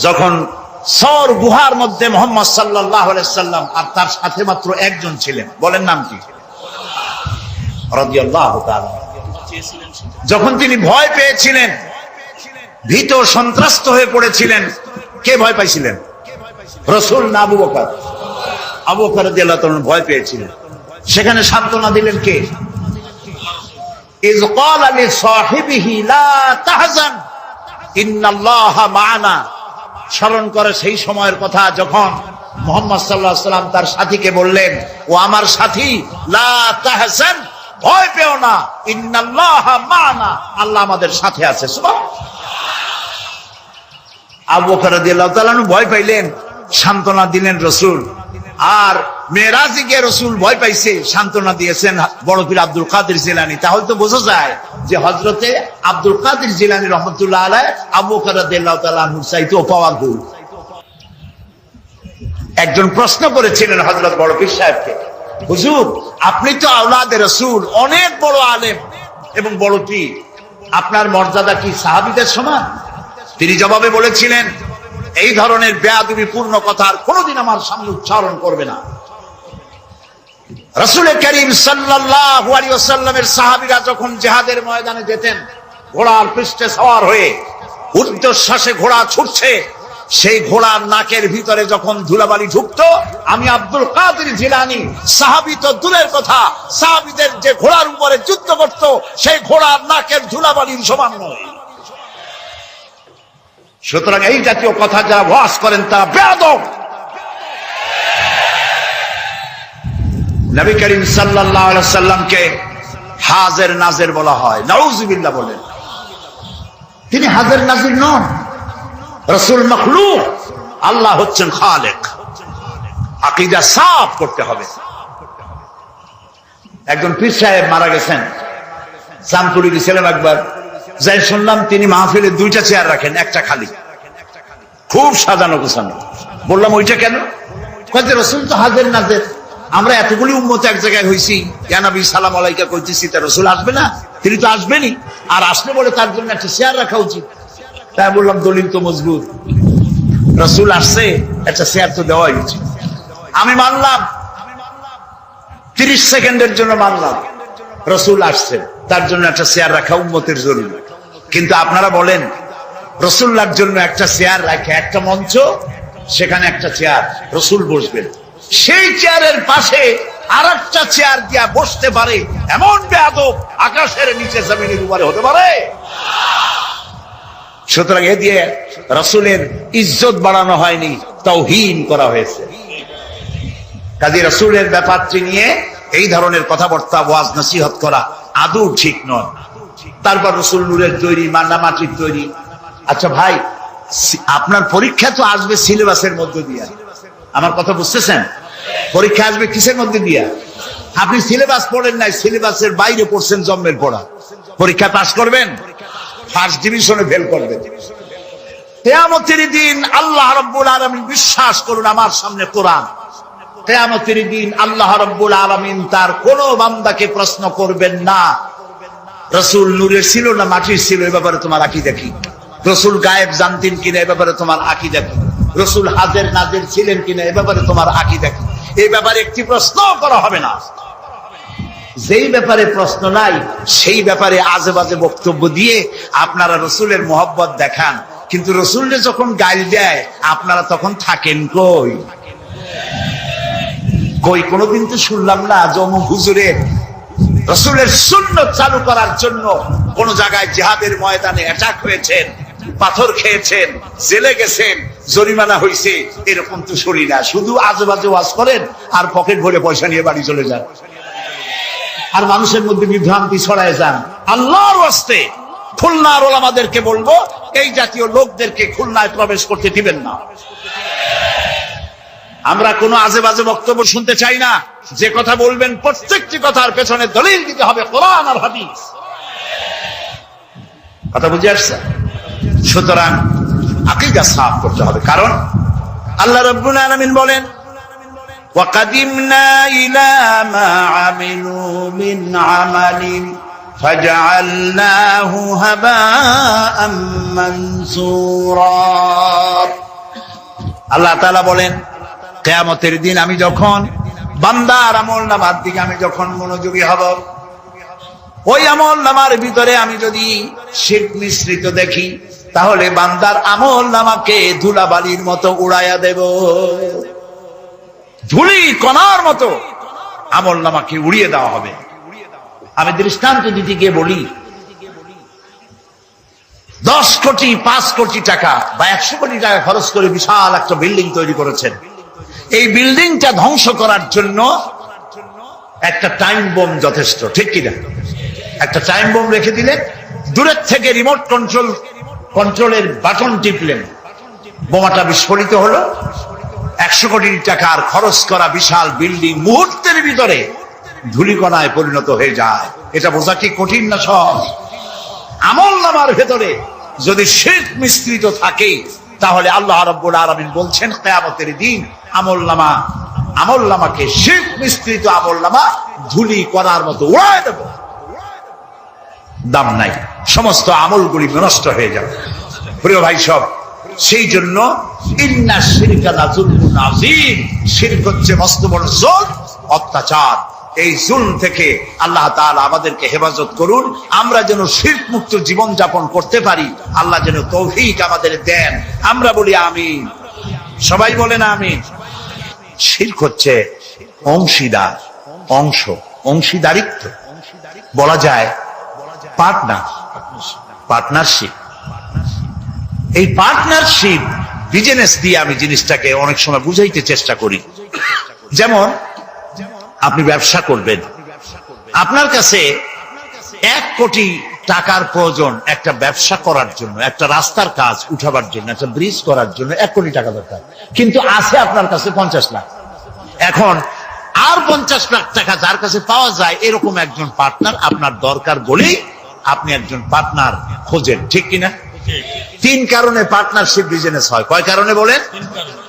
যখন সর গুহার মধ্যে মুহাম্মদ সাল্লাল্লাহু আলাইহি সাল্লাম আর তার সাথে মাত্র একজন ছিলেন, বলেন নাম কি? রাদিয়াল্লাহু তাআলা। যখন তিনি ভয় পেয়েছিলেন, ভীত সন্ত্রস্ত হয়ে পড়েছিলেন, কে ভয় পাইছিলেন? রাসূল না আবু বকর? আবু বকর রাদিয়াল্লাহু তাআলা ভয় পেয়েছিলেন। সেখানে সান্ত্বনা দিলেন কে? ইয ক্বালা লিসাহিবিহি লা তাহজান ইন্নাল্লাহা মা'ানা। স্মরণ করে সেই সময়ের কথা যখন মুহাম্মদ সাল্লাল্লাহু আলাইহি ওয়াসাল্লাম তার সাথীকে বললেন, ও আমার সাথী, লা তাহজান, ভয় পেও না, ইন্নাল্লাহা মা'ানা, আল্লাহ আমাদের সাথে আছে। সুবহানাল্লাহ। আবু বকর রাদিয়াল্লাহু তাআলা ভয় পাইলেন, সান্ত্বনা দিলেন রাসূল। আর মেরাজে গিয়ে রাসূল ভয় পাইছে, সান্ত্বনা দিয়েছেন বড় পীর আব্দুল কাদের জিলানী। তাহলে তো বোঝা যায় যে হযরতে আব্দুল কাদের জিলানী রাহমাতুল্লাহ আলাইহি আবু বকর রাদিয়াল্লাহু তাআলা আনহুর চাইতেও পাওয়ারফুল। একজন প্রশ্ন করেছিলেন হযরত বড় পীর সাহেবকে, হুজুর আপনি তো আওলাদে রাসূল, অনেক বড় আলেম এবং বড় পীর, আপনার মর্যাদা কি সাহাবীদের সমান? তিনি জবাবে বলেছিলেন, এই ধরনের বেয়াদবিপূর্ণ কথা আর কোনোদিন আমার সামনে উচ্চারণ করবে না। রাসূল করিম সাল্লাল্লাহু আলাইহি ওয়াসাল্লামের সাহাবীরা যখন জিহাদের ময়দানে যেতেন, ঘোড়ার পৃষ্ঠে সওয়ার হয়ে ঊর্ধ্বশ্বাসে ঘোড়া ছুটছে, সেই ঘোড়ার নাকের ভিতরে যখন ধুলাবালি ঢুকতো, আমি আব্দুল কাদের জিলানী, সাহাবী তো দূরের কথা, সাহাবীদের যে ঘোড়ার উপরে যুদ্ধ করত, সেই ঘোড়ার নাকের ধুলাবালির সমান নয়। সুতরাং এই জাতীয় কথা যারা ওয়াজ করেন তারা বেয়াদব। নবী করিম সাল্লাল্লাহু আলাইহি ওয়াসাল্লামকে হাজির নাজির বলা হয়, নাউযুবিল্লাহ বলেন। তিনি হাজির নাজির নন, রাসূল মাখলুক, আল্লাহ হচ্ছেন খালেক। আকীদা সাফ করতে হবে। একজন পীর সাহেব মারা গেছেন, চাঁদপুরে গেছিলাম একবার, যাই শুনলাম তিনি মাহফিলে দুইটা চেয়ার রাখেন, একটা খালি, খুব সাজানো গোছানো। বললাম ওইটা কেন? কয়েছে রাসূল তো হাজির নাজির, আমরা এতগুলি উম্মত এক জায়গায় হইছি, ইয়া নবী সালাম আলাইকা কইতেছি, তা রাসূল আসবে না? তিনি তো আসবেনই, আর আসলে বলে তার জন্য একটা চেয়ার রাখা উচিত। তাই বললাম দলিল তো মজবুত, রাসূল আসছে, একটা চেয়ার তো দেওয়াই উচিত। আমি মানলাম, 30 সেকেন্ডের জন্য মানলাম, রাসূল আসছে, তার জন্য একটা চেয়ার রাখা উম্মতের জরুরি। কিন্তু আপনারা বলেন, রাসূলুল্লাহর জন্য একটা চেয়ার রাখে, একটা মঞ্চ, সেখানে একটা চেয়ার, রাসূল বসবেন, সেই চেয়ারের পাশে আরেকটা চেয়ার দিয়া বসতে পারে এমন বেয়াদব আকাশের নিচে জমিনের উপরে হতে পারে? সুতরাং এ দিয়ে রাসূলের ইজ্জত বাড়ানো হয়নি, তাওহীন করা হয়েছে। কাজী রাসূলের ব্যাপারটি নিয়ে এই ধরনের কথাবার্তা, ওয়াজ নসিহত করা আদৌ ঠিক নয়। তারপর রাসূল নূরের তৈরি, মান্না মাটির তৈরি। আচ্ছা ভাই, আপনার পরীক্ষা তো আসবে সিলেবাসের মধ্যে দিয়া, আমার কথা বুঝতেছেন? পরীক্ষা আসবে কিসের মধ্যে দিয়া? আপনি সিলেবাস পড়েন নাই, সিলেবাসের বাইরে পড়ছেন, জন্মের পড়া। পরীক্ষা পাস করবেন, ফার্স্ট ডিভিশনে ফেল করবেন। কিয়ামতের দিন আল্লাহ রাব্বুল আলামিন, বিশ্বাস করুন আমার সামনে কোরআন, কিয়ামতের দিন আল্লাহ রাব্বুল আলামিন তার কোন বান্দাকে প্রশ্ন করবেন না, রাসূল নূরের ছিল না মাটির ছিল, এই ব্যাপারে তোমার আকীদা কি? রাসূল গায়েব জানতেন কিনা, এই ব্যাপারে তোমার আকীদা কি? রাসূল হাজির নাজির ছিলেন কিনা, এই ব্যাপারে তোমার আকীদা কি? এই ব্যাপারে একটি প্রশ্ন করা হবে না। যেই ব্যাপারে প্রশ্ন নাই, সেই ব্যাপারে আজে বাজে বক্তব্য দিয়ে আপনারা রাসূলের মহব্বত দেখান, কিন্তু রাসূলকে যখন গাইল দেয় আপনারা তখন থাকেন কই? কই কোনদিন তো শুনলাম না যে অমুক হুজুরের রাসূলের সুন্নাত চালু করার জন্য কোন জায়গায় জিহাদের ময়দানে অ্যাটাক হয়েছেন, পাথর খেয়েছেন, জেলে গেছেন, জরিমানা হয়েছে, এরকম তো শুনি না। শুধু আজে বাজে ওয়াজ করেন আর পকেট ভরে পয়সা নিয়ে বাড়ি চলে যান, আর মানুষের মধ্যে বিভ্রান্তি ছড়ায় যান। আল্লাহর ওয়াস্তে খুলনার ওলামাদেরকে বলবো, এই জাতীয় লোকদেরকে খুলনায় প্রবেশ করতে দিবেন না। আমরা কোনো আজে বাজে বক্তব্য শুনতে চাই না। যে কথা বলবেন প্রত্যেকটি কথার পেছনে দলিল দিতে হবে, কোরআন আর হাদিস। কথা বুঝে আসছে? সুতরাং আকীদা সাফ করতে হবে, কারণ আল্লাহ রাব্বুল আলামিন বলেন, وَقَدِمْنَا إِلَى مَا عَمِلُوا مِنْ عَمَلٍ فَجَعَلْنَاهُ هَبَاءً مَنْثُورًا। আল্লাহ তাআলা বলেন, কিয়ামতের দিন আমি যখন বান্দার আমলনামার দিকে আমি যখন মনোযোগী হব, ওই আমলনামার ভিতরে আমি যদি শিরক মিশ্রিত দেখি, তাহলে বান্দার আমলনামাকে ধুলাবালির মতো উড়াইয়া দেব। ধুলি কণার মতো আমলনামাকে উড়িয়ে দেওয়া হবে। আমি দৃষ্টান্ত দিতে গিয়ে বলি, 10 কোটি 5 কোটি টাকা বা 100 কোটি টাকা খরচ করে বিশাল একটা বিল্ডিং তৈরি করেছেন। এই বিল্ডিংটা ধ্বংস করার জন্য একটা টাইম বোম যথেষ্ট, ঠিক কিনা? একটা টাইম বোম রেখে দিলে, দূরের থেকে রিমোট কন্ট্রোলের বাটন টিপলেন, বোমাটা বিস্ফোরিত হলো। 100 কোটি টাকার খরচ করা বিশাল বিল্ডিং মুহূর্তের ভিতরে ধূলিকণায় পরিণত হয়ে যায়। এটা বোঝা কি কঠিন না সহজ? আমলনামার ভেতরে যদি শিরক মিশ্রিত থাকে, তাহলে আল্লাহ রাব্বুল আলামিন বলছেন কিয়ামতের দিন আমলনামাকে শিরক মিশ্রিত আমলনামা ধুলি কণার মতো উড়ায় দেব। দাম নাই, সমস্ত আমলগুলি নষ্ট হয়ে যাবে। প্রিয় ভাই সব, সেই জন্য ইন্না শিরকা লাযুলমুন আযীম, শিরক হচ্ছে মস্ত বড় জুলম, অত্যাচার। এই জুলম থেকে আল্লাহ তাআলা আমাদেরকে হেফাজত করুন। আমরা যেন শিরক মুক্ত জীবন যাপন করতে পারি, আল্লাহ যেন তৌফিক আমাদের দেন। আমরা বলি আমিন, সবাই বলেন আমিন। শিরক হচ্ছে অংশীদারিত্ব, বলা যায় পার্টনারশিপ। এই পার্টনারশিপ বিজনেস দিয়ে আমি জিনিসটাকে অনেক সময় বুঝাইতে চেষ্টা করি। যেমন আপনি ব্যবসা করবেন, আপনার কাছে 1 কোটি টাকার প্রয়োজন একটা ব্যবসা করার জন্য, একটা রাস্তার কাজ উঠাবার জন্য, একটা ব্রিজ করার জন্য 1 কোটি টাকা দরকার, কিন্তু আছে আপনার কাছে 50 লাখ। এখন আর 50 লাখ টাকা যার কাছে পাওয়া যায়, এরকম একজন পার্টনার আপনার দরকার বলেই আপনি একজন পার্টনার খোঁজেন, ঠিক কিনা? 3 কারণে পার্টনারশিপ বিজনেস হয়। কয় কারণে বলেন?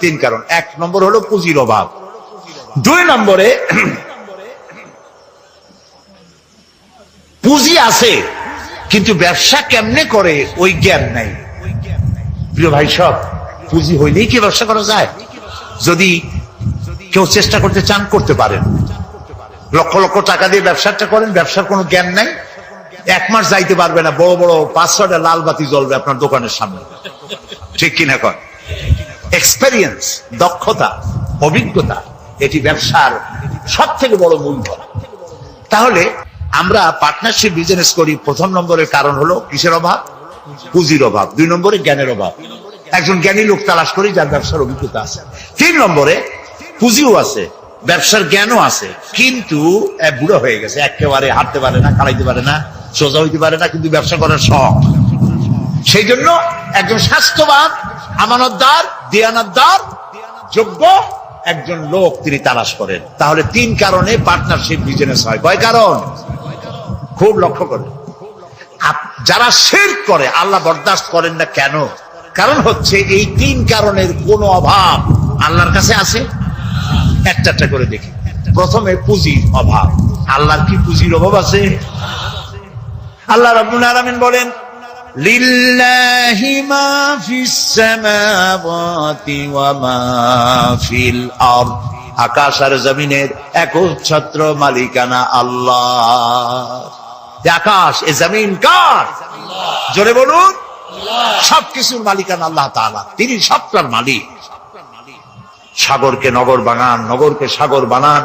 3 কারণ। 1 নম্বর হলো পুঁজির অভাব, 2 নম্বরে পুঁজি আছে কিন্তু ব্যবসা কেমনে করে ওই জ্ঞান নাই। প্রিয় ভাই সব, পুঁজি হইলেই কি ব্যবসা করা যায়? যদি কেউ চেষ্টা করতে চান, করতে পারেন। লক্ষ লক্ষ টাকা দিয়ে ব্যবসাটা করেন, ব্যবসার কোনো জ্ঞান নাই, 1 মাস যাইতে পারবে না, বড় বড় 5-6টা লাল বাতি জ্বলবে আপনার দোকানের সামনে, ঠিক কিনা? কর এক্সপেরিয়েন্স, দক্ষতা, অভিজ্ঞতা, এটি ব্যবসার সব থেকে বড় মূলধন। তাহলে আমরা পার্টনারশিপ বিজনেস করি, 1 নম্বরের কারণ হলো কিসের অভাব? পুঁজির অভাব। 2 নম্বরে জ্ঞানের অভাব, একজন জ্ঞানী লোক তালাশ করি যার ব্যবসার অভিজ্ঞতা আছে। 3 নম্বরে পুঁজিও আছে, ব্যবসার জ্ঞানও আছে, কিন্তু বুড়ো হয়ে গেছে, একেবারে হাঁটতে পারে না, খাড়াইতে পারে না, সোজা হইতে পারে না, কিন্তু ব্যবসা করার শখ। সেই জন্য একজন স্বাস্থ্যবান, আমানতদার, দিয়ানতদার, যোগ্য একজন লোক তিনি তালাশ করেন। তাহলে 3 কারণে পার্টনারশিপ বিজনেস হয়। কয় কারণ? খুব লক্ষ্য করেন। যারা শিরক করে আল্লাহ বরদাস্ত করেন না কেন? কারণ হচ্ছে এই 3 কারণের কোন অভাব আল্লাহর কাছে আছে। একটা করে দেখি। প্রথমে পুঁজির অভাব। আল্লাহর কি পুঁজির অভাব আছে? আল্লাহ রাব্বুল আলামিন বলেন, লিল্লাহি মা ফিস সামাওয়াতি ওয়া মা ফিল আরদ, আকাশ আর জমিনের একচ্ছত্র মালিকানা আল্লাহ। আকাশ এ জমিন কার? জোরে বলুন। সবকিছুর মালিকানা আল্লাহ তাআলা, তিনি সবটার মালিক। সাগরকে নগর বানান, নগরকে সাগর বানান,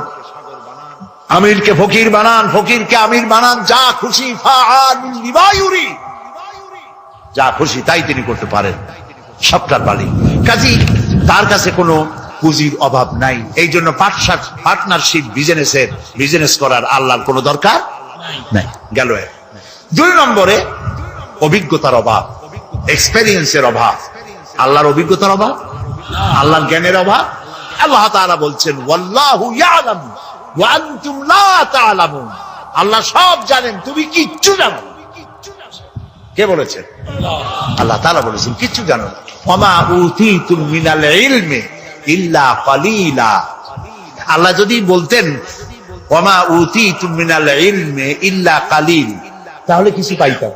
আমিরকে ফকির বানান, ফকিরকে আমির বানান, যা খুশি ফাআলুল লিমা ইউরিদ, যা খুশি তাই তিনি করতে পারেন, সবটার মালিক। কাজী তার কাছে কোনো পুঁজির অভাব নাই। এই জন্য পার্টনারশিপ বিজনেস করার আল্লাহর কোনো দরকার নাই। গেল। 2 নম্বরে অভিজ্ঞতার অভাব, এক্সপেরিয়েন্সের অভাব। আল্লাহর অভিজ্ঞতার অভাব, আল্লাহর জ্ঞানের অভাব। আল্লাহ তাআলা বলছেন, ওয়াল্লাহু ইয়ালামু ওয়া আনতুম লা তা'লামুন, আল্লাহ সব জানেন, তুমি কিচ্ছু জানো না। কে বলেছেন? আল্লাহ তাআলা বলেছেন কিচ্ছু জানো না। ওয়ামা উতিতুম মিনাল ইলমি ইল্লা কালিলা, আল্লাহ যদি বলতেন ওয়ামা উতিতুম মিনাল ইলমি ইল্লা কালিল, তাহলে কিছু পাইতাম।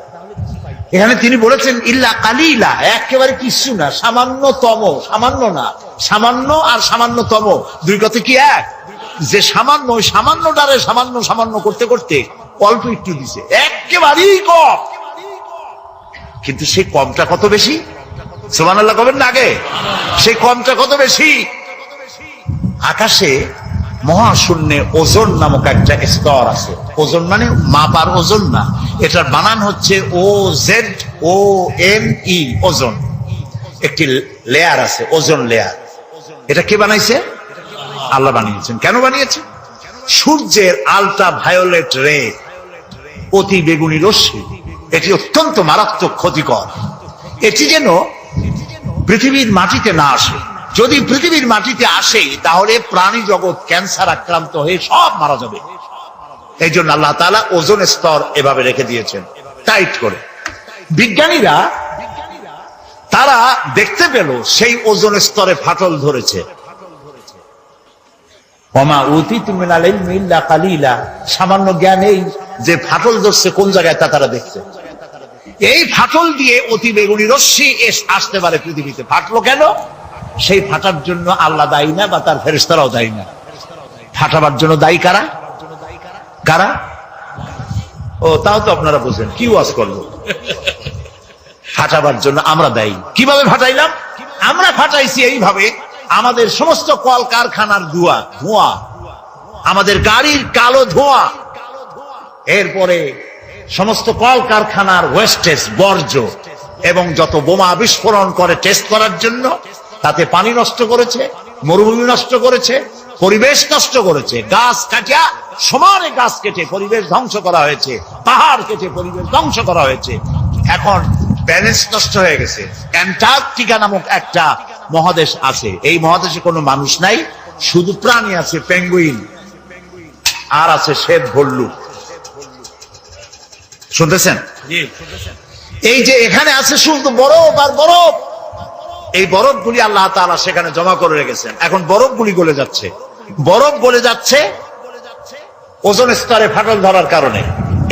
এখানে তিনি বলেছেন ইল্লা কালিলা, একেবারে কিছু না, সামান্যতম, সামান্য না, সামান্য আর সামান্যতম দুই কথা কি এক? যে সামান্য, ওই সামান্যটারে সামান্য সামান্য করতে করতে অল্প একটু দিছে, একেবারেই কম। কিন্তু সেই কমটা কত বেশি? সুবহানাল্লাহ কবেন না আগে? সেই কমটা কত বেশি? আকাশে মহাশূন্যে ওজন নামক একটা স্তর আছে। ওজন মানে মাপার ওজন না, এটার বানান হচ্ছে OZONE, ওজন। একটি লেয়ার আছে, ওজন লেয়ার। এটা কে বানাইছে? আল্লাহ বানিয়েছেন। কেন বানিয়েছেন? সূর্যের আলট্রা ভায়োলেট রে, অতি বেগুনি রশ্মি, এটি অত্যন্ত মারাত্মক ক্ষতিকর। এটি যেন পৃথিবীর মাটিতে না আসে। যদি পৃথিবীর মাটিতে আসে তাহলে প্রাণী জগৎ ক্যান্সার আক্রান্ত হয়ে সব মারা যাবে। এই জন্য আল্লাহ তাআলা ওজন স্তর এভাবে রেখে দিয়েছেন, টাইট করে। বিজ্ঞানীরা তারা দেখতে পেল সেই ওজন স্তরে ফাটল ধরেছে। ওমা উতিতুম মিনাল ইলমি ইল্লা কালিলা, সামান্য জ্ঞান এই যে ফাটল ধরছে কোন জায়গায় তা তারা দেখছে। এই ফাটল দিয়ে অতি বেগুনি রশ্মি আসতে পারে পৃথিবীতে। ফাটলো কেন? সেই ফাটার জন্য আল্লাহ দায়ী না, বা তার ফেরেশতারাও দায়ী না। ফাটাবার জন্য দায়ী কারা? কারা? ও, তাও তো আপনারা বুঝেন, কি ওয়াজ করলো? ফাটাবার জন্য আমরা দায়ী। কিভাবে ফাটাইলাম? আমরা ফাটাইছি এইভাবে, আমাদের সমস্ত কল কারখানার ধোঁয়া, আমাদের গাড়ির কালো ধোঁয়া, এরপরে সমস্ত কল কারখানার ওয়েস্টেজ, বর্জ্য, এবং যত বোমা বিস্ফোরণ করে টেস্ট করার জন্য, তাতে পানি নষ্ট করেছে, মরুভূমি নষ্ট করেছে, পরিবেশ নষ্ট করেছে। গাছ কাটিয়া, সমানে গাছ কেটে পরিবেশ ধ্বংস করা হয়েছে, পাহাড় কেটে পরিবেশ ধ্বংস করা হয়েছে। এখন ব্যালেন্স নষ্ট হয়ে গেছে। অ্যান্টার্কটিকা নামক একটা মহাদেশ আছে, এই মহাদেশে কোনো মানুষ নাই, শুধু প্রাণী আছে, পেঙ্গুইন, আর আছে শ্বেত ভল্লুক। শুনতেছেন? এই যে এখানে আছে শুধু বরফ আর বরফ। এই বরফগুলি আল্লাহ তাআলা সেখানে জমা করে রেখেছেন। এখন বরফগুলি গলে যাচ্ছে, বরফ গলে যাচ্ছে ওজন স্তরে ফাটল ধরার কারণে,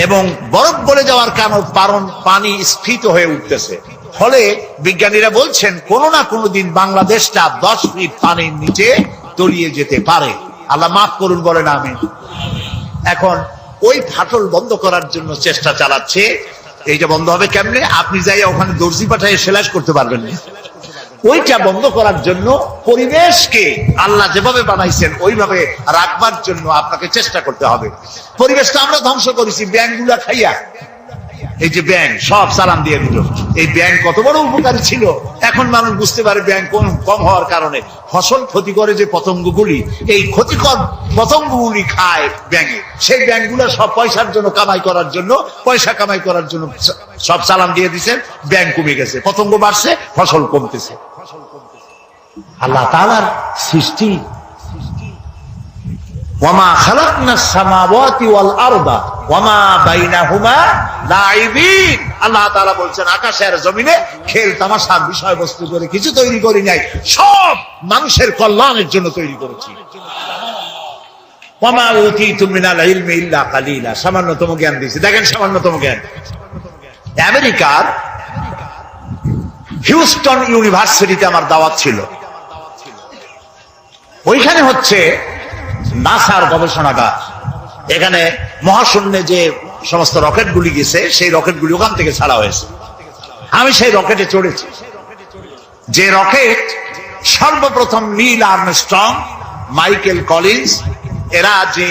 এবং বরফ গলে যাওয়ার কারণ পানি স্ফীত হয়ে উঠতেছে। ফলে বিজ্ঞানীরা বলছেন কোনো না কোনো দিন বাংলাদেশটা 10 ফিট পানির নিচে তলিয়ে যেতে পারে। আল্লাহ মাফ করুন, বলেন আমিন। এখন ওই ফাটল বন্ধ করার জন্য চেষ্টা চালাচ্ছে। এইটা বন্ধ হবে কেমনে? আপনি যাই ওখানে দর্জি পাঠায় সেলাই করতে পারবেন না। ওইটা বন্ধ করার জন্য পরিবেশকে আল্লাহ যেভাবে বানাইছেন ওইভাবে রাখবার জন্য আপনাকে চেষ্টা করতে হবে। পরিবেশটা আমরা ধ্বংস করেছি ব্যাঙগুলা খাইয়া। এই যে ব্যাঙ সব চালান দিয়ে দিল, এই ব্যাঙ কত বড় উপকারী ছিল। এখন মানুষ বুঝতে পারে ব্যাঙ কম হওয়ার কারণে ফসল ক্ষতি করে যে পতঙ্গগুলি, এই ক্ষতিকর পতঙ্গগুলি খায় ব্যাঙে। সেই ব্যাঙগুলো সব পয়সার জন্য কামাই করার জন্য, পয়সা কামাই করার জন্য সব চালান দিয়ে দিচ্ছেন, ব্যাঙ কমে গেছে, পতঙ্গ বাড়ছে, ফসল কমতেছে। আল্লাহ তাআলার সৃষ্টি, ওয়ামা খালাকনাস সামাওয়াতি ওয়াল আরদা ওয়ামা বাইনাহুমা লাইবিন। আল্লাহ তাআলা বলছেন আকাশ আর জমিনে খেল তামাশার বিষয়বস্তু করে কিছু তৈরি করি নাই, সব মানুষের কল্যাণের জন্য তৈরি করেছি। ওয়ামা উতিতুম মিনাল ইলমি ইল্লা কালিলা, সামান্যতম জ্ঞান দিয়েছি। দেখেন সামান্যতম জ্ঞান। আমেরিকার হিউস্টন ইউনিভার্সিটিতে আমার দাওয়াত ছিল। ওইখানে হচ্ছে নাসার গবেষণাগার। এখানে মহাশূন্যে যে সমস্ত রকেটগুলি গেছে, সেই রকেটগুলি ওখান থেকে ছাড়া হয়েছে। আমি সেই রকেটে চড়েছি, যে রকেট সর্বপ্রথম নীল আর্মস্ট্রং, মাইকেল কলিন্স এরা যে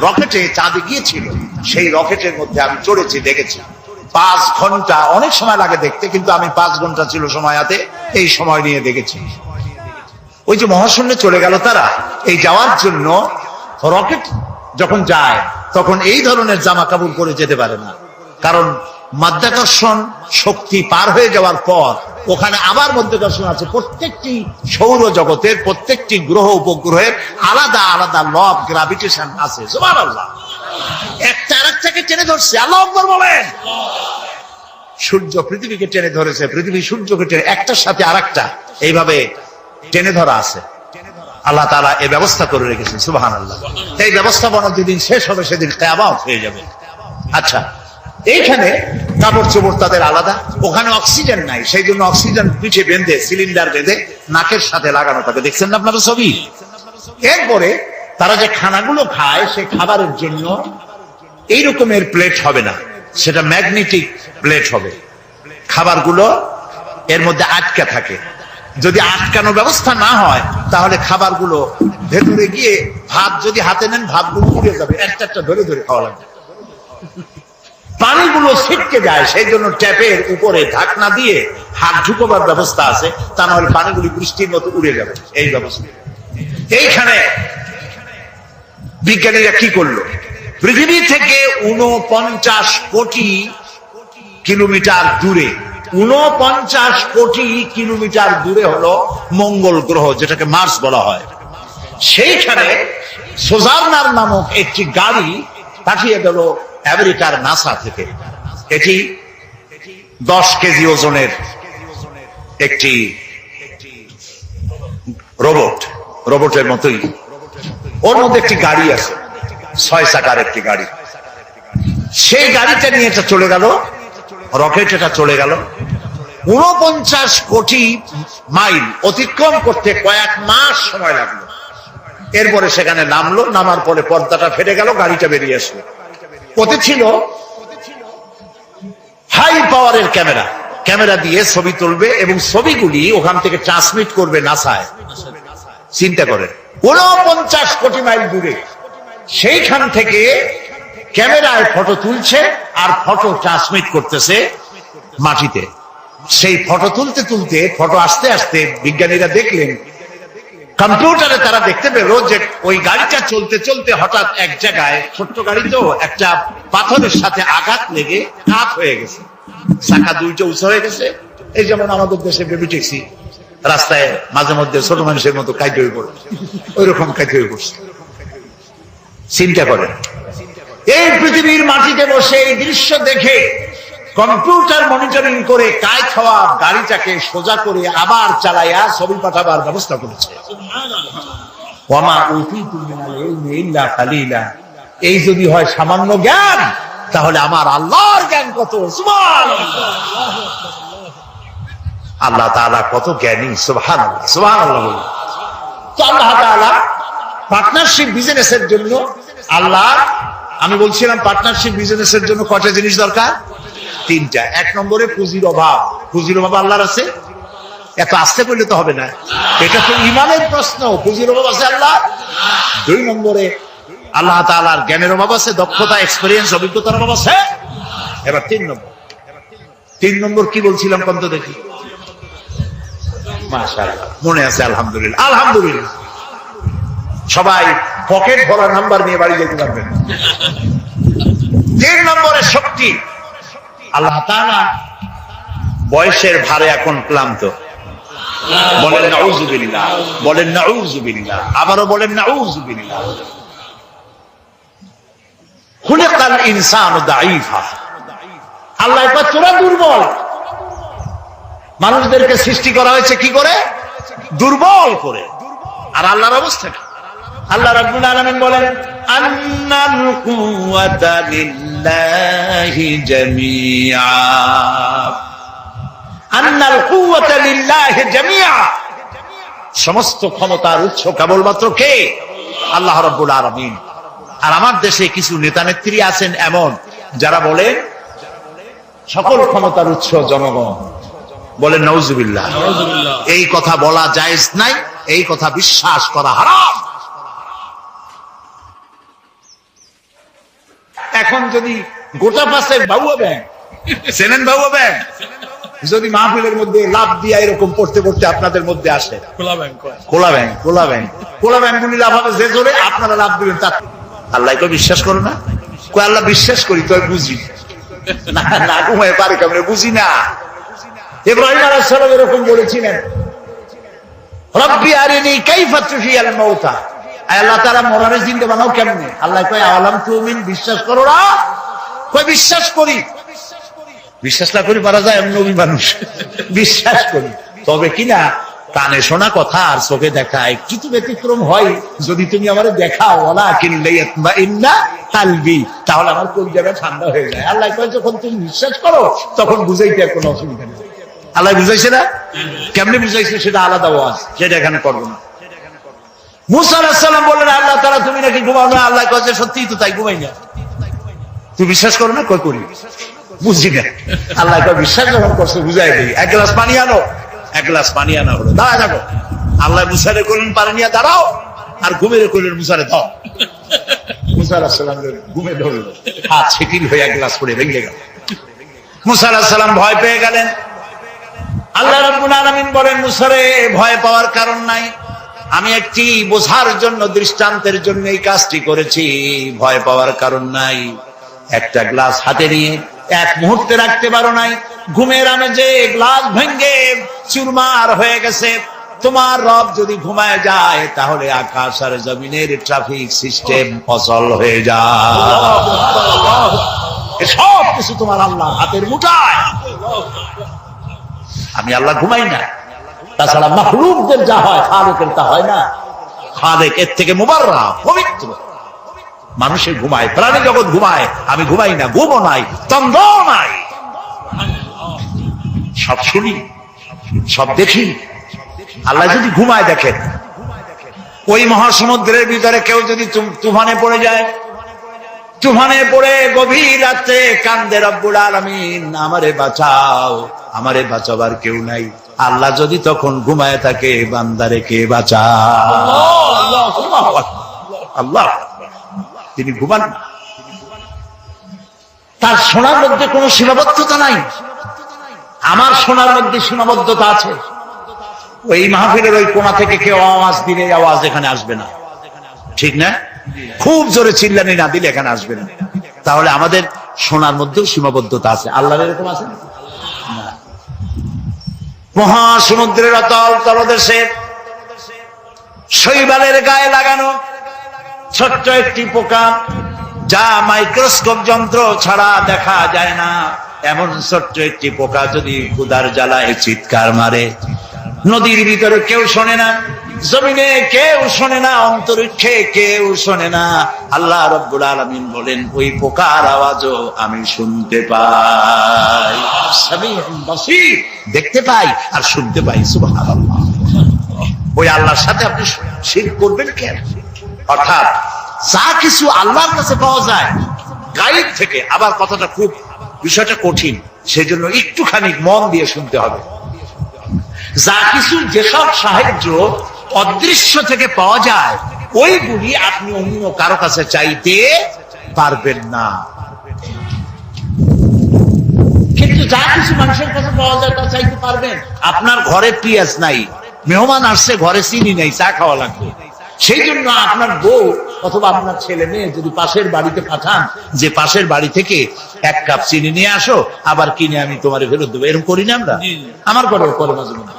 রকেটে চাঁদে গিয়েছিল, সেই রকেটের মধ্যে আমি চড়েছি, দেখেছি। 5 ঘন্টা, অনেক সময় লাগে দেখতে, কিন্তু আমি 5 ঘন্টা ছিল সময় হাতে, এই সময় নিয়ে দেখেছি। ওই যে মহাশূন্যে চলে গেল তারা, এই যাওয়ার জন্য রকেট যখন যায় তখন এই ধরনের জামা কাপড় পরে যেতে পারে না, কারণ মাধ্যাকর্ষণ শক্তি পার হয়ে যাওয়ার পর ওখানে আবার মাধ্যাকর্ষণ আছে। প্রত্যেকটি সৌর জগতের প্রত্যেকটি গ্রহ উপগ্রহের আলাদা আলাদা ল অফ গ্রাভিটেশন আছে। সুবহানাল্লাহ। একটা আরেকটাকে টেনে ধরছে। আল্লাহু আকবার বলেন। সূর্য পৃথিবীকে টেনে ধরেছে, পৃথিবী সূর্যকে টেনে, একটার সাথে আরেকটা এইভাবে টেনে ধরা আছে। আল্লাহ তাআলা এই ব্যবস্থা করে রেখেছেন। সুবহানাল্লাহ। এই ব্যবস্থাপনা যেদিন শেষ হবে সেদিন কিয়ামত হয়ে যাবে। আচ্ছা, এইখানে কাপড় চোপড় তাদের আলাদা, ওখানে অক্সিজেন নাই, সেই জন্য অক্সিজেন পিঠে বেঁধে সিলিন্ডার বেঁধে নাকের সাথে লাগানো থাকে, দেখছেন না আপনারা ছবি। এরপরে তারা যে খানাগুলো খায় সে খাবারের জন্য এই রকমের প্লেট হবে না, সেটা ম্যাগনেটিক প্লেট হবে, খাবারগুলো এর মধ্যে আটকা থাকে। যদি আটকানোর ব্যবস্থা না হয় তাহলে খাবারগুলো ভেতরে গিয়ে ভাত যদি হাতে নেন ভাতগুলো উড়ে যাবে, একটা একটা ধরে ধরে খাওয়া লাগবে। পানিগুলো ছিটকে যায়, সেই জন্য ট্যাপের উপরে ঢাকনা দিয়ে হাত ঢুকবার ব্যবস্থা আছে, তা নাহলে পানিগুলি বৃষ্টির মতো উড়ে যাবে, এই ব্যবস্থা। এইখানে বিজ্ঞানীরা কি করলো, পৃথিবী থেকে 49 কোটি কিলোমিটার দূরে, 49 কোটি কিলোমিটার দূরে হলো মঙ্গল গ্রহ, যেটাকে মার্স বলা হয়। সেইখানে সোজার্নার নামক একটি গাড়ি পাঠিয়ে গেল আমেরিকার নাসা থেকে। এটি 10 কেজি ওজনের একটি রোবটের মতোই, ওর মধ্যে একটি গাড়ি আছে, 6 চাকার একটি গাড়ি। সেই গাড়িটা নিয়ে এটা চলে গেল, রকেট এটা চলে গেল 49 কোটি মাইল অতিক্রম করতে কয়েক মাস সময় লাগলো। এরপরে সেখানে নামলো, নামার পরে পর্দাটা ফেটে গেল, গাড়িটা বেরিয়ে আসলো। ওতে ছিল হাই পাওয়ারের ক্যামেরা দিয়ে ছবি তুলবে এবং ছবিগুলি ওখান থেকে ট্রান্সমিট করবে নাসায়। চিন্তা করেন, 49 কোটি মাইল দূরে, সেইখান থেকে ক্যামেরায় ফটো তুলছে আর ফটো ট্রান্সমিট করতেছে মাটিতে। সেই ফটো তুলতে তুলতে, ফটো আসতে আসতে বিজ্ঞানীরা দেখলেন, কম্পিউটারে তারা দেখতে পেল যে ওই গাড়িটা চলতে চলতে হঠাৎ এক জায়গায়, ছোট্ট গাড়ি তো, একটা পাথরের সাথে আঘাত লেগে কাত হয়ে গেছে, চাকা দুইটা উঁচু হয়ে গেছে। এই যেমন আমাদের দেশে বেবি ট্যাক্সি রাস্তায় মাঝে মধ্যে ছোট মানুষের মতো কাইতে হয়ে পড়ে, ওই রকম কাইতে হয়ে পড়ছে। চিন্তা করেন, এই পৃথিবীর মাটিতে বসে এই দৃশ্য দেখে কম্পিউটার মনিটরিং করে কায় খাওয়া গাড়িটাকে সোজা করে আবার চালাইয়া ছবি পাঠাবার ব্যবস্থা করেছে। এই যদি হয় সামান্য জ্ঞান, তাহলে আমার আল্লাহর জ্ঞান কত! আল্লাহ তাআলা কত জ্ঞানী! সুবহানাল্লাহ, সুবহানাল্লাহ বলুন। তো আল্লাহ তাআলা পার্টনারশিপ বিজনেসের জন্য, আল্লাহ, আমি বলছিলাম পার্টনারশিপ বিজনেসের জন্য কয়টা জিনিস দরকার? 3টা। 1 নম্বরে পুঁজির অভাব। পুঁজির অভাব আল্লাহর আছে? এত আস্তে করলে তো হবে না, এটা তো ইমানের প্রশ্ন। পুঁজির অভাব আছে আল্লাহ। 2 নম্বরে আল্লাহ তাআলার জ্ঞানের অভাব আছে, দক্ষতা, এক্সপেরিয়েন্স, অভিজ্ঞতার অভাব আছে। এবার 3 নম্বর কি বলছিলাম কত দেখি? মাশাআল্লাহ, মনে আছে? আলহামদুলিল্লাহ, আলহামদুলিল্লাহ। সবাই পকেট ভরা নাম্বার নিয়ে বাড়ি যেতে পারবেন। 3 নম্বরে শক্তি। আল্লাহ তাআলা বয়সের ভারে এখন ক্লান্ত। বলেন নাউযুবিল্লাহ, বলেন নাউযুবিল্লাহ, আবারও বলেন নাউযুবিল্লাহ। খুলিকাল ইনসানু দাঈফা। আল্লাহ কয় তোরা দুর্বল। মানুষদেরকে সৃষ্টি করা হয়েছে কি করে? দুর্বল করে। আর আল্লাহর অবস্থা কি? আল্লাহ রাব্বুল আলামিন বলেন, আন্নাল কুওয়াতা লিল্লাহি জামিআ। আন্নাল কুওয়াতা লিল্লাহি জামিআ। সমস্ত ক্ষমতার উৎস কেবলমাত্র কে? আল্লাহ রাব্বুল আলামিন। আর আমার দেশে কিছু নেতা নেত্রী আছেন এমন, যারা বলেন সকল ক্ষমতার উৎস জনগণ। বলেন নাউযুবিল্লাহ। এই কথা বলা জায়েজ নাই, এই কথা বিশ্বাস করা হারাম। এখন যদি গোটা পাশে বাবুয়া ব্যাংক, চেনেন বাবুয়া ব্যাংক, যদি মাহফিলের মধ্যে লাভ দিয়া এরকম পড়তে পড়তে আপনাদের মধ্যে আসে, খোলা ব্যাংক গুলি লাভ হবে যে জোরে আপনারা লাভ দিবেন তার। আল্লাহ তো বিশ্বাস করো না? কই আল্লাহ বিশ্বাস করি, তো বুঝি না, ঘুমায় পারে কেমন বুঝি না। ইব্রাহিম আলাইহিস সালাম এরকম বলেছিলেন, রব্বি আরিনি কাইফা তুহিয়াল মাউতা। আল্লাহ তাআলা মরারে জিন্দা বানাও কেমনে? আল্লাহ কয় আলাম তুমিন, বিশ্বাস করো না? কই বিশ্বাস করি। বিশ্বাস না করি পারা যায়? আমি নবী মানুষ, বিশ্বাস করি। তবে কিনা কানে শোনা কথা আর চোখে দেখা একটু তো ব্যতিক্রম হয়। যদি তুমি আমার দেখাও ওলা কিনলে কালবি, তাহলে আমার কলিজাটা ঠান্ডা হয়ে যায়। আল্লাহ কয় যখন তুমি বিশ্বাস করো তখন বুঝাইতে কোনো অসুবিধা নেই। আল্লাহ বুঝাইছে না? কেমনে বুঝাইছে সেটা আলাদা ওয়াজ, সেটা এখানে করবো না। মুসা আলাইহিস সালাম বললেন, আল্লাহ তাআলা তুমি নাকি ঘুমাও না? আল্লাহ কয় সত্যিই তো তাই, ঘুমাই না। তুই বিশ্বাস করো না? কই করি, বুঝছি না। আল্লাহ কয় বিশ্বাস যখন করছো বুঝাই দিই, এক গ্লাস পানি আনো। এক গ্লাস পানি আনা হলো, দাঁড়া থাকো। আল্লাহ মুসারে করলেন পানি নিয়ে দাঁড়াও, আর ঘুমেরে করলেন মুসারে দাও। মুসা আলাইহিস সালাম ঘুমে ধরল, হাত শিথিল হয়ে এক গ্লাস পড়ে ভেঙে গেল। মুসা আলাইহিস সালাম ভয় পেয়ে গেলেন। আল্লাহ রাব্বুল আলামিন বলেন, মুসারে ভয় পাওয়ার কারণ নাই, আমি একটি বোঝার জন্য, দৃষ্টান্তের জন্য এই কাজটি করেছি, ভয় পাওয়ার কারণ নাই। একটা গ্লাস হাতে নিয়ে এক মুহূর্তে রাখতে পারো নাই, ঘুমের আমেজে গ্লাস ভেঙে চুরমার হয়ে গেছে। তোমার রব যদি ঘুমায় যায় তাহলে আকাশ আর জমিনের ট্রাফিক সিস্টেম অচল হয়ে যায়। সব কিছু তোমার আল্লাহ হাতের মুঠায়। আমি আল্লাহ ঘুমাই না, তাছাড়া মাখলুকদের যা হয় খালেকের তা হয় না। খালেক এর থেকে মুবাররা, পবিত্র। মানুষের ঘুমায়, প্রাণী জগৎ ঘুমায়, আমি ঘুমাই না, ঘুমও নাই, তন্দ্র নাই। সব শুনি, সব দেখি। আল্লাহ যদি ঘুমায় দেখেন, ওই মহাসমুদ্রের ভিতরে কেউ যদি তুফানে পড়ে যায়, তুফানে পড়ে গভীর রাতে কান্দে রব্বুল আলামিন, আমারে বাঁচাও, আমারে বাঁচাবার কেউ নাই। আল্লাহ যদি তখন ঘুমায় থাকে, বান্দারে কে বাঁচাও? আল্লাহ তিনি ঘুমান না। তার শোনার মধ্যে কোনো সীমাবদ্ধতা নাই, আমার শোনার মধ্যে সীমাবদ্ধতা আছে। ওই মাহফিলের ওই কোণা থেকে কেউ আওয়াজ দিলে আওয়াজ এখানে আসবে না, ঠিক না? খুব জোরে চিল্লানি না দিলে এখানে আসবে না। তাহলে আমাদের শোনার মধ্যেও সীমাবদ্ধতা আছে। আল্লাহর এরকম আছে না? মহাসমুদ্রের অতল তলদেশে শৈবালের গায়ে লাগানো ছোট্ট একটি পোকা, যা মাইক্রোস্কোপ যন্ত্র ছাড়া দেখা যায় না, এমন ছোট্ট একটি পোকা যদি ক্ষুধার জ্বালায় চিৎকার মারে, নদীর ভিতরে কেউ শোনে না, জমিনে কেউ শোনে না, অন্তরিক্ষে কেউ শোনে না। আল্লাহ রাব্বুল আলামিন বলেন, ওই পোকার আওয়াজও আমি শুনতে পাই। সামিউন বাসীর, দেখতে পাই আর শুনতে পাই। সুবহানাল্লাহ। ওই আল্লাহর সাথে আপনি শিরক করবেন কেন? অর্থাৎ যা কিছু আল্লাহর কাছে পাওয়া যায় গায়েব থেকে, আবার কথাটা খুব বিষয়টা কঠিন, সেজন্য একটুখানি মন দিয়ে শুনতে হবে। যা কিছু, যেসব সাহায্য অদৃশ্য থেকে পাওয়া যায়, ওইগুলি আপনি অন্য কারো কাছে চাইতে পারবেন না। কিন্তু যা কিছু মানুষের কাছে পাওয়া যায় তা চাইতে পারবেন। আপনার ঘরে পেঁয়াজ নাই, মেহমান আসছে, ঘরে চিনি নাই, চা খাওয়া লাগবে, সেই জন্য আপনার বউ অথবা আপনার ছেলে মেয়ে যদি পাশের বাড়িতে পাঠান যে পাশের বাড়ি থেকে এক কাপ চিনি নিয়ে আসো, আবার কিনে আমি তোমার ফেরত দেবো, এরকম করি না আমরা? আমার ঘরেও করে মাঝে মাঝে।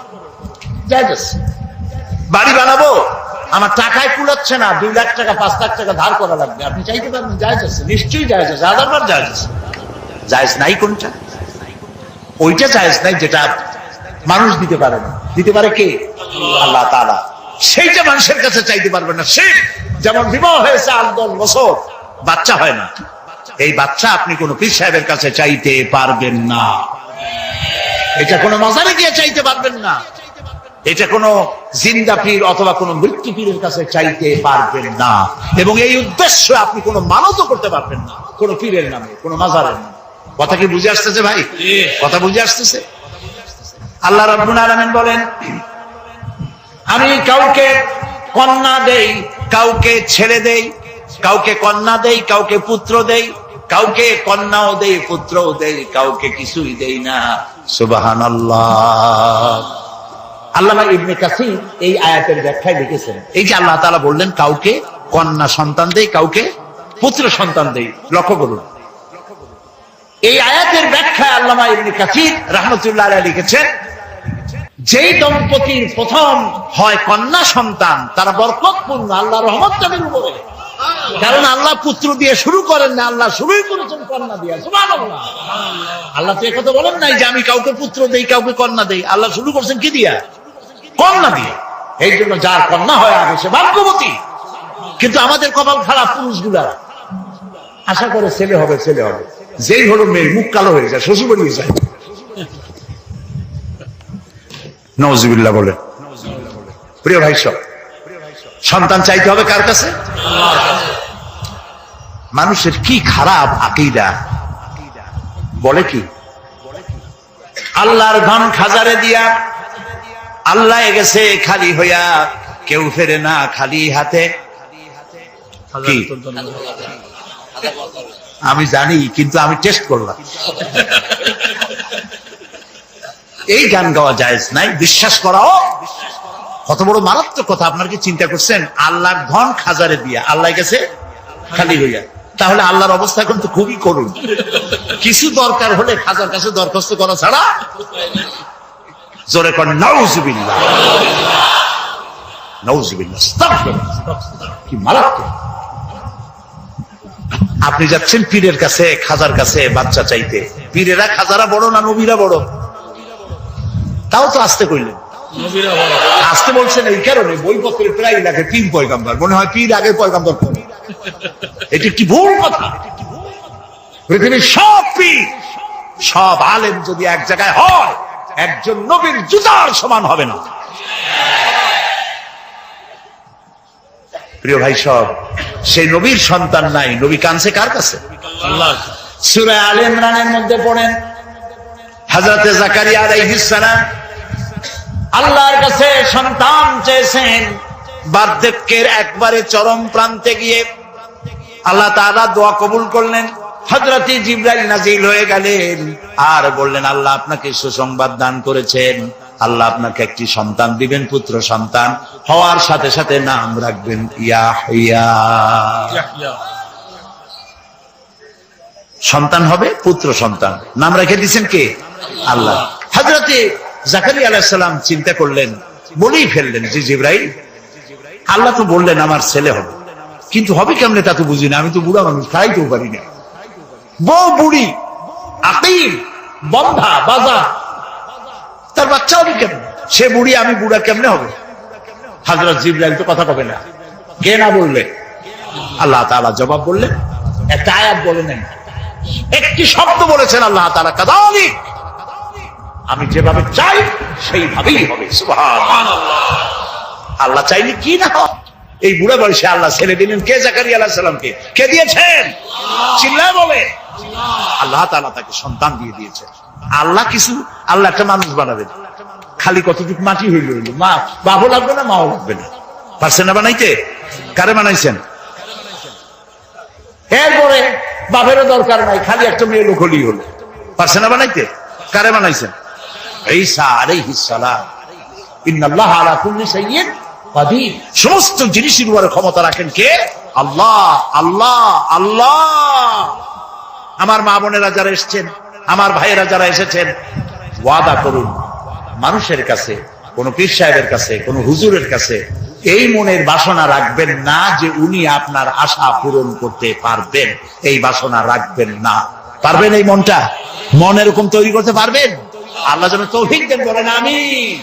বাড়ি বানাবো, আমার টাকায় কুলাচ্ছে না, 2 লাখ টাকা 5 লাখ টাকা ধার করা লাগবে, আপনি চাইতে পারবেন? জায়েজ আছে, নিশ্চয়ই জায়েজ আছে, 1000 বার জায়েজ আছে। জায়েজ নাই কোনটা? ওইটা জায়েজ নাই যেটা মানুষ দিতে পারে না। দিতে পারে কে? আল্লাহ তাআলা। সেইটা মানুষের কাছে চাইতে পারবেন না। সে যেমন বিবাহ হয়েছে 8-10 বছর, বাচ্চা হয় না, এই বাচ্চা আপনি কোন পীর সাহেবের কাছে চাইতে পারবেন না। এটা কোনো মাজারে গিয়ে চাইতে পারবেন না, এটা কোনো জিন্দা পীর অথবা কোনো মৃত্যু পীরের কাছে চাইতে পারবেন না। এবং এই উদ্দেশ্য আপনি কোনো মানতও করতে পারবেন না কোনো পীরের নামে, কোনো মাজারের নামে। কথা কি বুঝে আসতেছে ভাই? কথা বুঝে আসতেছে? আল্লাহ রাব্বুল আলামিন বলেন, আমি কাউকে কন্যা দেই, কাউকে ছেলে দেই, কাউকে কন্যা দেই, কাউকে পুত্র দেই, কাউকে কন্যাও দেই, পুত্রও দেই, কাউকে কিছুই দেই না। সুবহানাল্লাহ। আল্লামা ইবনে কাসির এই আয়াতের ব্যাখ্যায় লিখেছেন, এই যে আল্লাহ তাআলা বললেন কাউকে কন্যা সন্তান দেই, কাউকে পুত্র সন্তান দেই, লক্ষ্য করুন এই আয়াতের ব্যাখ্যায় আল্লামা ইবনে কাসির রাহমাতুল্লাহ আলাইহি লিখেছেন, যেই দম্পতির প্রথম হয় কন্যা সন্তান তারা বরকতপূর্ণ, আল্লাহর রহমত তাদের উপরে। কারণ আল্লাহ পুত্র দিয়ে শুরু করেন না, আল্লাহ শুরুই করেছেন কন্যা দিয়ে। সুবহানাল্লাহ। আল্লাহ তো একথা বলেন নাই যে আমি কাউকে পুত্র দেই, কাউকে কন্যা দেই, আল্লাহ শুরু করছেন কি দিয়া? কন্যা দিয়ে। এই জন্য যার কন্যা হয় আগে সে ভাগ্যবতী। কিন্তু আমাদের কপাল খারাপ, পুরুষগুলা আশা করে ছেলে হবে ছেলে হবে, যেই হলো মেয়ে মুখ কালো হয়ে যায়, শ্বশুর বাড়ি যায়। নওয়াজুবিল্লাহ বলে। প্রিয় ভাই সব, সন্তান চাইতে হবে কার কাছে? মানুষের কি খারাপ আকীদা, বলে কি আল্লাহর ধন খাজারে দিয়া আল্লাহ গেছে খালি হইয়া, কেউ ফেরে না খালি হাতে। কি আমি জানি, কিন্তু আমি টেস্ট করলাম। এই গান গাওয়া জায়েজ নাই, বিশ্বাস করাও কত বড় মারাত্মক কথা। আপনার কি চিন্তা করছেন? আল্লাহর ধন খাজারে দিয়া আল্লাহ গেছে খালি হইয়া, তাহলে আল্লাহর অবস্থা এখন তো খুবই করুণ। কিছু দরকার হলে খাজার কাছে দরখাস্ত করা ছাড়া। জোরে কর নাউজুবিল্লাহ, নাউজুবিল্লাহ, আস্তাগফিরুল্লাহ। কি মারাত্মক! আপনি যাচ্ছেন পীরের কাছে, খাজার কাছে বাচ্চা চাইতে। পীরেরা খাজারা বড় না নবীরা বড়? তাও তো আসতে কইলেন, আসতে বলছেন এই কারণে বইপত্রে প্রায় লাগে 3 পয়গাম্বর, মনে হয় পীর আগে পয়গাম্বর করে। এটি কি ভুল কথা? পৃথিবীর সব পীর, সব আলেম যদি এক জায়গায় হয়, একজন নবীর জুতার সমান হবে না। প্রিয় ভাই সব, সেই নবীর সন্তান নাই, নবী কানছে কার কাছে? আল্লাহ। সূরা আলে ইমরানের মধ্যে পড়েন, হযরত জাকারিয়া আলাইহিস সালাম আল্লাহর কাছে সন্তান চেয়েছেন। বার্ধক্যের একবারে চরম প্রান্তে গিয়ে আল্লাহ তাআলা দোয়া কবুল করলেন। হযরত জিবরাইল নাজিল হয়ে গেলেন আর বললেন, আল্লাহ আপনাকে সুসংবাদ দান করেছেন, আল্লাহ আপনাকে একটি সন্তান দিবেন, পুত্র সন্তান। হওয়ার সাথে সাথে নাম রাখবেন ইয়াহইয়া। সন্তান হবে, পুত্র সন্তান, নাম রেখে দিয়েছেন কে? আল্লাহ। হযরত জাকারিয়া আলাইহিস সালাম চিন্তা করলেন, বলেই ফেললেন যে জিবরাইল, আল্লাহ তো বললেন আমার ছেলে হবে, কিন্তু হবে কেমনে তা তো বুঝি না, আমি তো বুড়া মানুষ, খাইতেও পারি না। বউ বুড়ি, আকিল, বন্ধা, বাজা, তার বাচ্চা হবে কেমন? সে বুড়ি, আমি বুড়া, কেমনে হবে? হযরত জিবরাইল তো কথা কবে না, কে না বললে? আল্লাহ তাআলা জবাব বললেন, একটা আয়াত বলে নেন, একটি শব্দ বলেছেন আল্লাহ তাআলা, কাযালিক, আমি যেভাবে চাই সেইভাবেই হবে। সুবহানাল্লাহ। আল্লাহ চাইলে কি না হয়। এই বুড়া বয়সে আল্লাহ ছেলে দিলেন কে? জাকারিয়া আলাইহিস সালামকে। কে দিয়েছেন? চিল্লায় বলে। আল্লাহ তাআলা তাকে সন্তান দিয়ে দিয়েছেন। আল্লাহ কিছু, আল্লাহ একটা মানুষ বানাবেন, খালি কতটুকু মাটি হইল হইল, মা বাবু লাগবে না, মাও লাগবে না। পারছেন না বানাইতে? কারে বানাইছেন? এরপরে বাপেরও দরকার নাই, খালি একটা মেয়ে লোক হলেই হলো। পারছেন না বানাইতে? কারে বানাইছেন? ঈসা আলাইহিস সালাম। ইন্নাল্লাহা আলা কুল্লি শাইইন কাদির। সমস্ত জিনিসের উপরে ক্ষমতা রাখেন কে? আল্লাহ। আল্লাহ, আল্লাহ। আমার মা বোনেরা যারা এসেছেন, আমার ভাইয়েরা যারা এসেছেন, ওয়াদা করুন মানুষের কাছে, কোন পীর সাহেবের কাছে, কোন হুজুরের কাছে এই মনের বাসনা রাখবেন না যে উনি আপনার আশা পূরণ করতে পারবেন। এই বাসনা রাখবেন না। পারবেন? এই মনটা, মন এরকম তৈরি করতে পারবেন? আল্লাহ যেন তৌফিক দেন, বলেন আমিন।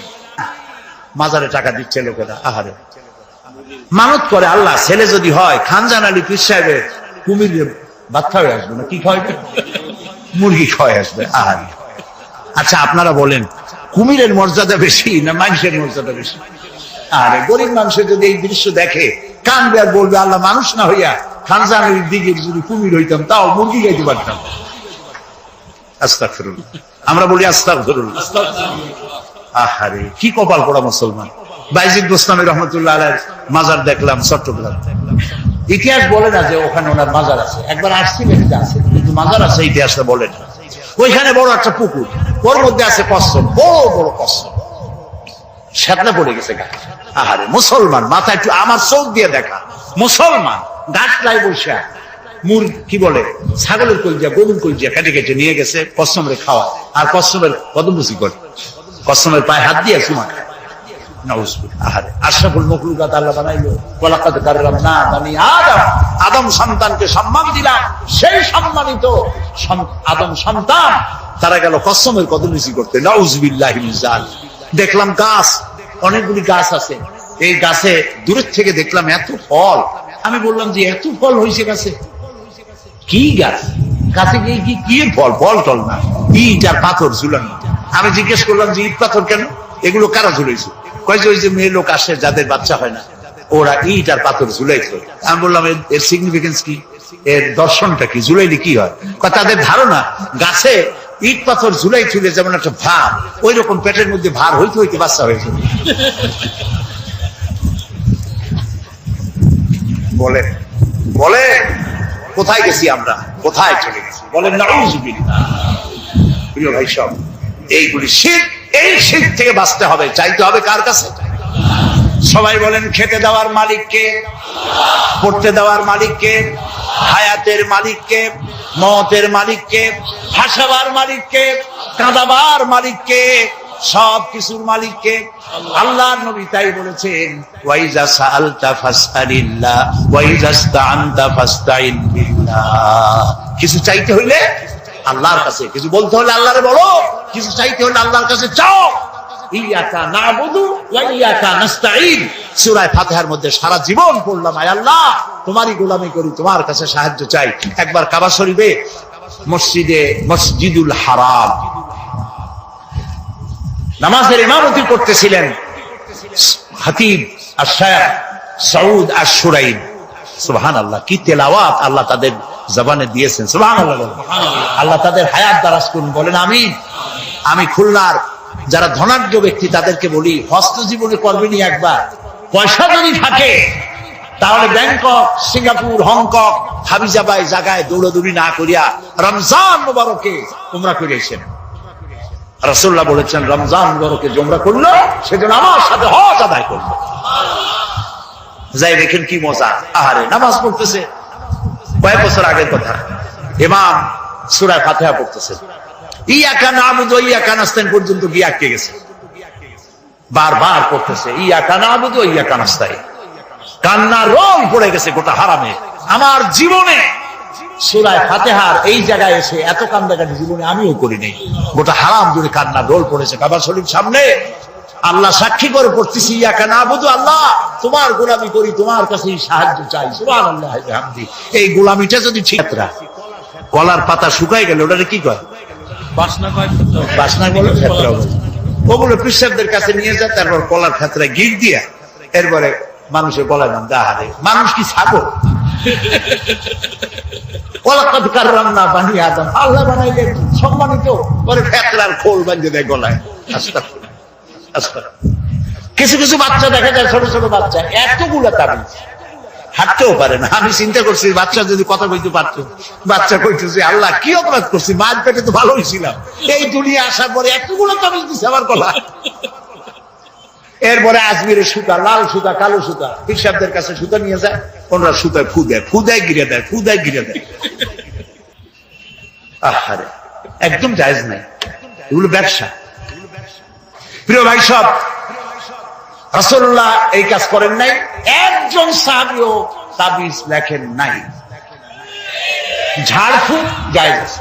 মাজারে টাকা দিচ্ছে লোকেরা, আহারে মানত করে, আল্লাহ ছেলে যদি হয়, খানজান আলী পীর সাহেবের কুমিরের বাচ্চা হয়ে আসবে না, কি খাওয়াবে? মুরগি খাওয়াই আসবে, আহারে। আচ্ছা আপনারা বলেন, কুমিরের মর্যাদা বেশি না মানুষের মর্যাদা বেশি? আরে গরিব মানুষের যদি এই দৃশ্য দেখে কানবে আর বলবে, আল্লাহ মানুষ না হইয়া খানজান আলীর দিকে যদি কুমির হইতাম, তাও মুরগি খাইতে পারতাম। আস্তাগফিরুল্লাহ। আমরা বলি আস্তাগফিরুল্লাহ। আহারে কি কপাল পোড়া মুসলমান। বাইজিদ বোস্তামি রহমতুল্লাহ আলাইহির মাজার দেখলাম চট্টগ্রাম। ইতিহাস বলে না যে ওখানে ওনার মাজার আছে, একবার আসছিলেন যে আছে, কিন্তু মাজার আছে ইতিহাসটা বলে না। ওইখানে বড় একটা পুকুর, ওর মধ্যে আছে কচ্ছপ, বড় বড় কচ্ছপ, শ্যাতনা পড়ে গেছে গা। আহারে মুসলমান, মাথা একটু আমার চোখ দিয়ে দেখা, মুসলমান গাছটায় বসে কি বলে ছাগলের কলজিয়া, গরুর কলজিয়া কেটে কেটে নিয়ে গেছে, কচ্ছপরে খাওয়া, আর কচ্ছপের কদমবুসি করে, কচ্ছপের পায়ে হাত দিয়ে চুমা খায়। আহারে আশরাফুল মখলুকাত আল্লাহ বানাইলো, ওয়ালাকাদ কাররামনা বানি আদম। আদম সন্তানকে সম্মান দিলাম, সেই সম্মানিত আদম সন্তান তারা গেল কসমের কদমবুসি করতে। নাউজুবিল্লাহি মিন যালিক। দেখলাম গাছ, অনেকগুলি গাছ আছে, এই গাছে দূরের থেকে দেখলাম এত ফল। আমি বললাম যে এত ফল হয়েছে গাছে, কি গাছ? গাছে গিয়ে কি ফল? ফল টল না, ইট আর পাথর ঝুলানো। আমি জিজ্ঞেস করলাম যে ইট পাথর কেন, এগুলো কারা ঝুলাইছে? কয়েছে ওই যে মেয়ে লোক আসে যাদের বাচ্চা হয় না, ওরা ইট আর পাথর ঝুলাইছে। আমি বললাম এর সিগনিফিকেন্স কি, এর দর্শনটা কি, ঝুলাইলে কি হয়? তাদের ধারণা গাছে ইট পাথর ঝুলাই ঝুলে যেমন একটা ভার, ওই রকম পেটের মধ্যে ভার হইতে হইতে বাচ্চা হয়েছে। বলে বলে কোথায় গেছি আমরা, কোথায় চলে গেছি? বলেন নাউযুবিল্লাহ। প্রিয় ভাই সব, এইগুলি শিরক, এই শিরক থেকে বাঁচতে হবে। চাইতে হবে কার কাছে? সবাই বলেন খেতে দেওয়ার মালিককে, পড়তে দেওয়ার মালিককে, হায়াতের মালিককে, মওতের মালিককে, হাসাবার মালিককে, কাঁদাবার মালিককে, সব কিছুর মালিককে। আল্লাহর নবী তাই বলেছেন, ওয়াইজা সাআলতা ফাসআলিল্লাহ ওয়াইজা ইসতাআনতা ফাসতাইন বিল্লাহ। কিছু চাইতে হইলে আল্লাহর কাছে, কিছু বলতে হলে আল্লাহরে বলো, কিছু চাইতে হলে আল্লাহর কাছে চাও। ইয়াকা নাবুদু ওয়া ইয়াকা নাস্তাঈন, সূরা ফাতিহার মধ্যে সারা জীবন পড়লাম, আয় আল্লাহ তোমারই গোলামি করি, তোমার কাছে সাহায্য চাই। একবার কাবা শরীফে মসজিদুল হারাম নামাজের ইমামতি করতেছিলেন খতিব আশ-শাইখ সৌদ আশ-শুরাইন। সুবহানাল্লাহ, কি তেলাওয়াত আল্লাহ তাদের জবানে দিয়েছেন। সুবহানাল্লাহ, আল্লাহ তাদের হায়াত দারাজ করুন, বলেন আমিন। আমি খুলনার যারা ধনাঢ্য ব্যক্তি তাদেরকে বলি, হস্ত জীবনে করবেনই একবার। পয়সা যদি থাকে তাহলে ব্যাংকক, সিঙ্গাপুর, হংকং, হাবিজাবাই জায়গায় দৌড়াদৌড়ি না করিয়া রমজান মুবারকে উমরা করিয়েছেন। রাসূলুল্লাহ বলেছেন, রমজান মুবারকে যে উমরা করলো সেজন্য আমার সাথে হজ আদায় করলো। যাই দেখেন কি মজা, আহারে নামাজ পড়তেছে, কয়েক বছর আগের কথা, ইমাম সূরা ফাতিহা পড়তেছে, ইয়াকা নাবুদু ওয়া ইয়াকা নাস্তাইন পর্যন্ত গিয়ে আটকে গেছে। বারবার পড়তেছে ইয়াকা নাবুদু ওয়া ইয়াকা নাস্তাইন, কান্না রং পড়ে গেছে গোটা হারামে। আমার জীবনে সূরা ফাতিহার এই জায়গায় এসে এত কান্দাকাটি জীবনে আমিও করি নাই। গোটা হারাম জুড়ে কান্না রোল পড়েছে। কাবা শরীফ সামনে আল্লাহ সাক্ষী করে পড়তেছি, ইয়াকা নাবুদু, আল্লাহ তোমার গোলামি করি, তোমার কাছে সাহায্য চাই। সুবহানাল্লাহ বিহামদি। এই গোলামিটা যদি ঠিক, কলার পাতা শুকাই গেল ওটাকে কি কয়? বাসনা বলে, ক্ষেত্রা বলে। ওগুলো কৃষকদের কাছে নিয়ে যায়, তারপর কলার ক্ষেত্রে গিট দিয়া এরপরে মানুষের গলায় নাম দেয়। আরে মানুষ কি ছাগল? আল্লাহ বানাইলেন সম্মানিত, পরে ক্ষেত্রার খোল বাঁধিয়ে দেয় গলায়। কিছু কিছু বাচ্চা দেখা যায়, ছোট ছোট বাচ্চা, এতগুলা তাবিজ, হাঁটতেও পারে না। আমি চিন্তা করছি বাচ্চা যদি কথা কইতে পারতো, বাচ্চা কইতেছে আল্লাহ কি অপরাধ করছি, মায়ের পেটে তো ভালো হয়েছিল, এই দুনিয়া আসার পরে এতগুলো তাবিজ দিচ্ছে আমার গলা। এরপরে আজমিরের সুতা, লাল সুতা, কালো সুতা, পিসাবদের কাছে সুতা নিয়ে যায়, ওনারা সুতায় ফুদায় গিরে দেয়, ফুদায় গিরে দেয়। আহারে, একদম জায়েজ নাই, এগুলো ব্যবসা। প্রিয় ভাই সব, রাসূলুল্লাহ এই কাজ করেন নাই, একজন সাহাবীও তাবিজ লেখেন নাই। ঝাড়ফুঁক জায়েজ আছে,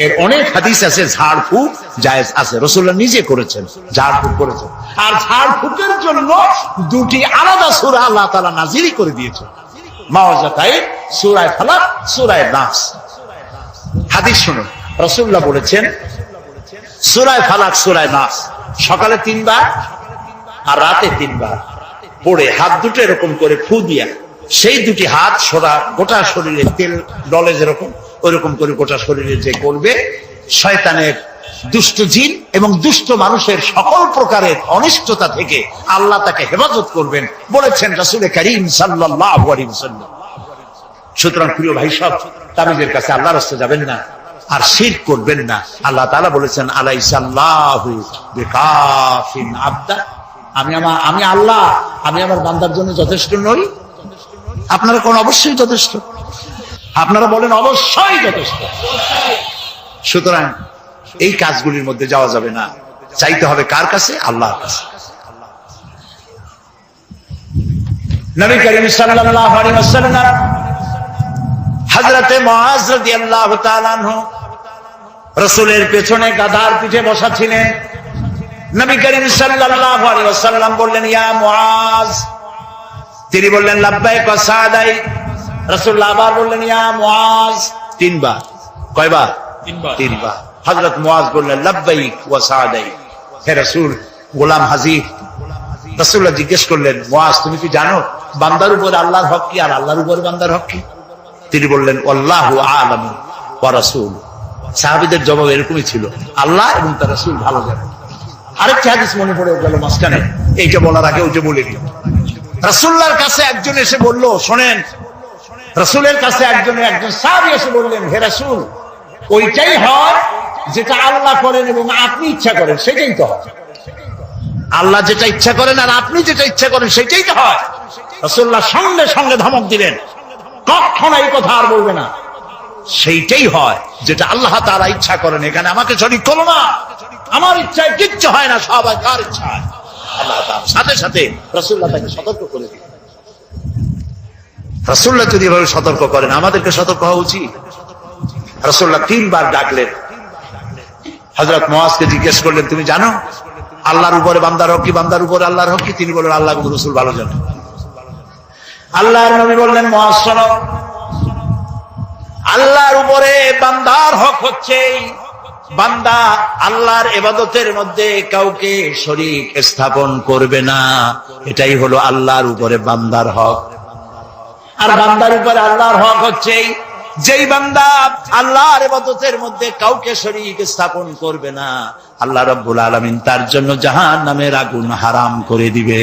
এর অনেক হাদিস আছে, ঝাড়ফুঁক জায়েজ আছে, রাসূলুল্লাহ নিজে করেছেন, ঝাড়ফুঁক করেছেন। আর ঝাড়ফুঁকের জন্য দুটি আলাদা সূরা আল্লাহ তাআলা নাযিল করে দিয়েছেন, মাওয়াজাতাইন, সূরা ফালাক, সূরা নাস। হাদিস শুনুন, রাসূলুল্লাহ বলেছেন সূরা ফালাক, সূরা নাস সকালে 3 বার আর রাতে 3 বার পড়ে হাত দুটো এরকম করে ফু দিয়া, সেই দুটি হাত গোটা শরীরে তেল ডলে যেরকম, ওইরকম করে গোটা শরীরে যে করবে, শয়তানের, দুষ্ট জিন এবং দুষ্ট মানুষের সকল প্রকারের অনিষ্টতা থেকে আল্লাহ তাকে হেফাজত করবেন বলেছেন রাসূল করিম সাল্লাল্লাহু আলাইহি ওয়াসাল্লাম। সুতরাং প্রিয় ভাই সব, তাবিজের কাছে আল্লাহর রাস্তায় যাবেন না, আর শিরক করবেন না। আল্লাহ তাআলা বলেছেন, আলাইসাল্লাহু বিকাফিন আবদা, আমি আল্লাহ, আমি আমার বান্দার জন্য যথেষ্ট নই? আপনারা কোন অবশ্যই যথেষ্ট, আপনারা বলেন অবশ্যই যথেষ্ট। সুতরাং এই কাজগুলির মধ্যে যাওয়া যাবে না, চাইতে হবে কার কাছে? আল্লাহর কাছে। নবী করিম সাল্লাল্লাহু আলাইহি ওয়াসাল্লাম হযরতে মুআজ রাদিয়াল্লাহু তাআলা আনহু রাসূলের পেছনে গাধার পিঠে বসা ছিলেন। নবী করিম সাল্লাল্লাহু আলাইহি ওয়াসাল্লাম বললেন, ইয়া মুআজ। তিনি বললেন, লাব্বাইক ওয়া সাদাইক। রাসূলুল্লাহ আবার বললেন, ইয়া মুআজ, তিনবার। কয়বার? তিনবার। হযরত মুআজ বললেন, লাব্বাইক ওয়া সাদাইক। হে রাসূল, গোলাম হাজির। রাসূলুল্লাহ জিজ্ঞেস করলেন, মুআজ তুমি কি জানো বান্দার উপর আল্লাহর হক কি আর আল্লাহর উপর বান্দার হক কি? তিনি বললেন, আল্লাহু আ'লামু ওয়া রাসূল। সাহাবীদের জবাব এরকমই ছিল, আল্লাহ এবং তার রাসূল ভালো জানেন। আরেকটা হাদিস মনে পড়ে গেল মাঝখানে, এইটা বলার আগে ওইটা বলে দিই। রাসূলুল্লাহর কাছে একজন এসে বলল, শোনেন, রাসূলের কাছে একজন সাহাবী এসে বললেন, হে রাসূল, ওইটাই হয় যেটা আল্লাহ করেন এবং আপনি ইচ্ছা করেন, সেটাই তো হয়। আল্লাহ যেটা ইচ্ছা করেন আর আপনি যেটা ইচ্ছা করেন সেটাই তো হয়। রাসূলুল্লাহ সঙ্গে সঙ্গে ধমক দিলেন, কখনো এই কথা আর বলবে না। সেইটাই হয় যেটা আল্লাহ তাআলা ইচ্ছা করেন, এখানে আমাকে শরীক করো না। আমার ইচ্ছায় কিচ্ছু হয় না, সবাই কার ইচ্ছায় আল্লাহ তাআলা। সাথে সাথে রাসূলুল্লাহ তাকে সতর্ক করে দিলেন। রাসূলুল্লাহ যদি এভাবে সতর্ক করেন, আমাদেরকে সতর্ক হওয়া উচিত। রাসূলুল্লাহ তিনবার ডাকলেন। হযরত মুআজকে জিজ্ঞেস করলেন, তুমি জানো আল্লাহর উপরে বান্দার হক কি, বান্দার উপরে আল্লাহর হক কি? তিনি বললেন, আল্লাহ এবং রাসূল ভালো জানেন। আল্লাহর নবী বললেন, মুআজ শোনো, আল্লাহর উপরে বান্দার হক হচ্ছে বান্দা আল্লাহর ইবাদতের মধ্যে কাউকে শরীক স্থাপন করবে না। এটাই হলো আল্লাহর উপরে বান্দার হক। আর বান্দার উপরে আল্লাহর হক হচ্ছে যেই বান্দা আল্লাহর ইবাদতের মধ্যে কাউকে শরীক স্থাপন করবে না, আল্লাহ রাব্বুল আলামিন তার জন্য জাহান্নামের আগুন হারাম করে দিবে।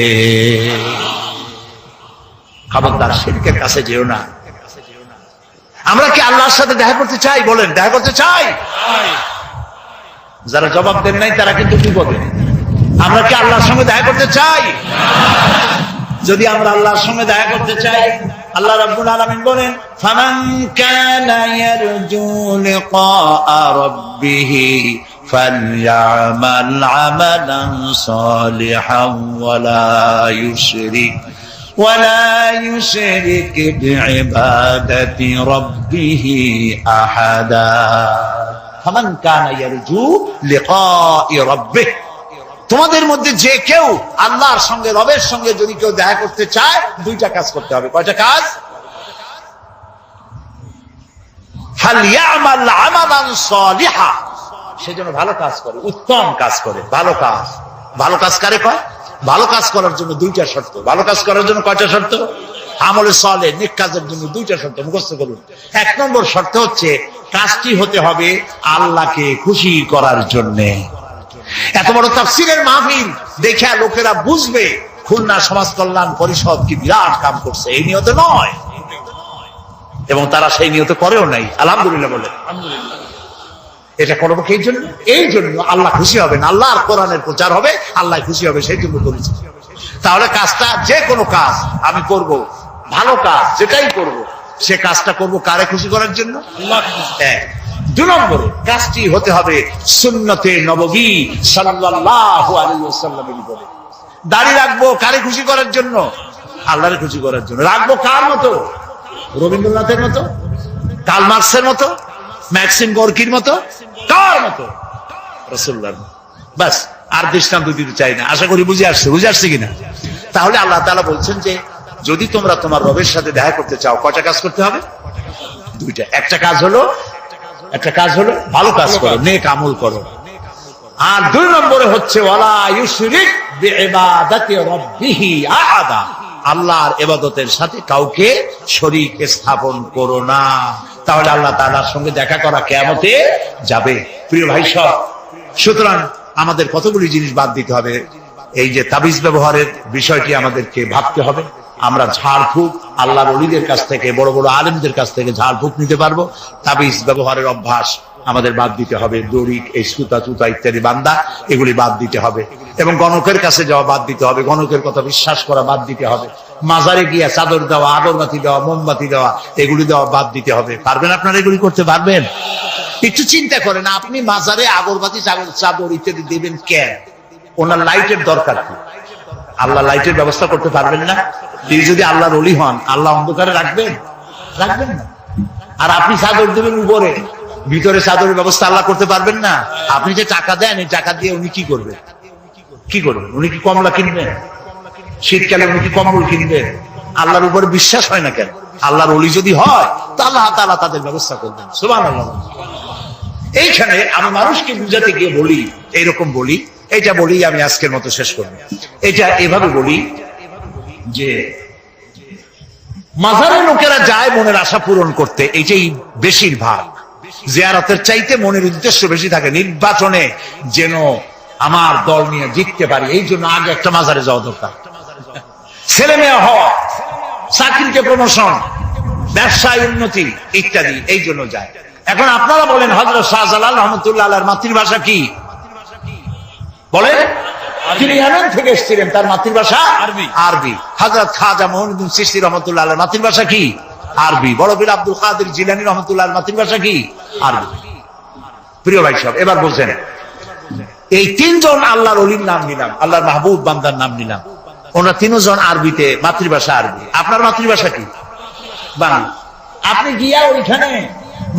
খবরদার শিরকের কাছে যেও না। আমরা কি আল্লাহর সাথে দেখা করতে চাই? বলেন, দেখা করতে চাই? যারা জবাব দেন নাই তারা কিন্তু কি বলেন, আমরা কি আল্লাহর সঙ্গে দেখা করতে চাই? যদি আমরা আল্লাহর সঙ্গে দেখা করতে চাই, আল্লাহ রাব্বুল আলামিন বলেন, ফামান কানা ইয়ারজু লিকা রাব্বিহি ফালইআমাল আমালান সালিহান ওয়ালা ইউশরিক বিইবাদাতি রাব্বিহি আহাদা। ফামান কানা ইয়ারজু লিকা রাব্বিহি, তোমাদের মধ্যে যে কেউ আল্লাহর সঙ্গে, রবের সঙ্গে যদি কেউ দেখা করতে চায়, দুইটা কাজ করতে হবে। কয়টা কাজ? ফালইআমাল আমালান সালিহা, সেজন্য ভালো কাজ করে, উত্তম কাজ করে। ভালো কাজ, ভালো কাজ কারে কয়? ভালো কাজ করার জন্য দুইটা শর্ত। ভালো কাজ করার জন্য কয়টা শর্ত? আমলে সালেহ, নেক কাজের জন্য দুইটা শর্ত মুখস্থ করুন। এক নম্বর শর্ত হচ্ছে কাজটি হতে হবে আল্লাহকে খুশি করার জন্য। এত বড় তাফসীরের মাহফিল দেখে লোকেরা বুঝবে খুলনা সমাজ কল্যাণ পরিষদ কি বিরাট কাম করছে, এই নিয়তে নয়, এবং তারা সেই নিয়তে করেও নাই। আলহামদুলিল্লাহ বলে, এটা করবো এই জন্য, এই জন্য আল্লাহ খুশি হবেন, আল্লাহর কোরআনের প্রচার হবে, আল্লাহ খুশি হবে, সেই জন্য করেছি। তাহলে কাজটা, যে কোনো কাজ আমি করব, ভালো কাজ যেটাই করব, সে কাজটা করব কারে খুশি করার জন্য? এক। দুই নম্বরে কাজটি হতে হবে সুন্নতে নববী সাল্লাল্লাহু আলাইহি ওয়াসাল্লামের উপরে। দাড়ি রাখবো কারে খুশি করার জন্য? আল্লাহরে খুশি করার জন্য। রাখবো কার মতো? রবীন্দ্রনাথের মতো, কার্ল মার্কসের মতো, ম্যাক্সিম গর্কির মতো? কার মতো? রাসূলুল্লাহর। বাস, আর দৃষ্টান্ত দিতে চাই না। আশা করি বুঝে আসছে কিনা? তাহলে আল্লাহ তাআলা বলছেন যে যদি তোমরা তোমার রবের সাথে দেখা করতে চাও, কয়টা কাজ করতে হবে? দুইটা। একটা কাজ হলো ভালো কাজ করো, নেক আমল করো। আর দুই নম্বরে হচ্ছে ওয়ালা ইউশরিক বিইবাদাতি রাব্বিহি আহাদা, আল্লাহর ইবাদতের সাথে কাউকে শরীক স্থাপন করো না। তাহলে আল্লাহ তাআলার সঙ্গে দেখা করা কিয়ামতে যাবে। প্রিয় ভাই সব, সুতরাং আমাদের কতগুলি জিনিস বাদ দিতে হবে। এই যে তাবিজ ব্যবহারের বিষয়টি আমাদেরকে ভাবতে হবে। আমরা ঝাড়ফুঁক আল্লাহর ওলিদের কাছ থেকে, বড় বড় আলেমদের কাছ থেকে ঝাড়ফুঁক নিতে পারবো। তাবিজ ব্যবহারের অভ্যাস আমাদের বাদ দিতে হবে। দড়ি, এই সুতা তুতা ইত্যাদি বান্দা, এগুলি বাদ দিতে হবে। এবং গণকের কাছে যাওয়া বাদ দিতে হবে, গণকের কথা বিশ্বাস করা বাদ দিতে হবে। মাজারে গিয়া চাদর দেওয়া, আগরবাতি দেওয়া, মোমবাতি দেওয়া, এগুলি দেওয়া বাদ দিতে হবে। পারবেন আপনারা? এগুলি করতে পারবেন? একটু চিন্তা করেন, আপনি মাজারে আগরবাতি, চাদর ইত্যাদি দেবেন কেন? ওনার লাইটের দরকার কি? আল্লাহ লাইটের ব্যবস্থা করতে পারবেন না? তিনি যদি আল্লাহর ওলি হন, আল্লাহ অন্ধকারে রাখবেন না। আর আপনি চাদর দেবেন উপরে, ভিতরে চাদরের ব্যবস্থা আল্লাহ করতে পারবেন না? আপনি যে টাকা দেন, এই টাকা দিয়ে উনি কি করবেন? কি করবেন? উনি কি কমলা কিনবেন? শীতকালে উনি কি কম্বল কিনবেন? আল্লাহর উপরে বিশ্বাস হয় না কেন? আল্লাহর ওলি যদি হয় তো আল্লাহ তাআলা তাদের ব্যবস্থা করবেন। সুবহানাল্লাহ। এইখানে আমি মানুষকে বুঝাতে গিয়ে বলি, এইরকম বলি, এটা বলি আমি আজকের মতো শেষ করব। এটা এভাবে বলি যে মাজারে লোকেরা যায় মনের আশা পূরণ করতে, এইটাই বেশিরভাগ। জিয়ারতের চাইতে মনের উদ্দেশ্য বেশি থাকে, নির্বাচনে যেন আমার দল নিয়ে জিততে পারি, এই জন্য আগে একটা মাজারে যাওয়া দরকার। ছেলে মেয়ে হওয়া, চাকরিতে প্রমোশন, ব্যবসায় উন্নতি ইত্যাদি, এই জন্য যায়। এখন আপনারা বলেন হযরত শাহজালাল রহমতুল্লাহ আলাইহির মাতৃভাষা কি? বলেন। তিনি ইয়ামান থেকে এসেছিলেন, তার মাতৃভাষা আরবি। হযরত খাজা মুঈনুদ্দিন চিশতি রহমতুল্লাহ আলাইহির মাতৃভাষা কি? আরবি। বড় পীর আব্দুল কাদের জিলানী রহমতুল্লাহ আলাইহির মাতৃভাষা কি? আরবি। প্রিয় ভাই সব, এবার বলছেন এই তিনজন আল্লাহর ওলির নাম নিলাম, আল্লাহর মাহবুব বান্দার নাম নিলাম, ওনারা তিনজন আরবিতে, মাতৃভাষা আরবি। আপনার মাতৃভাষা কি? বাংলা। আপনি গিয়া ওইখানে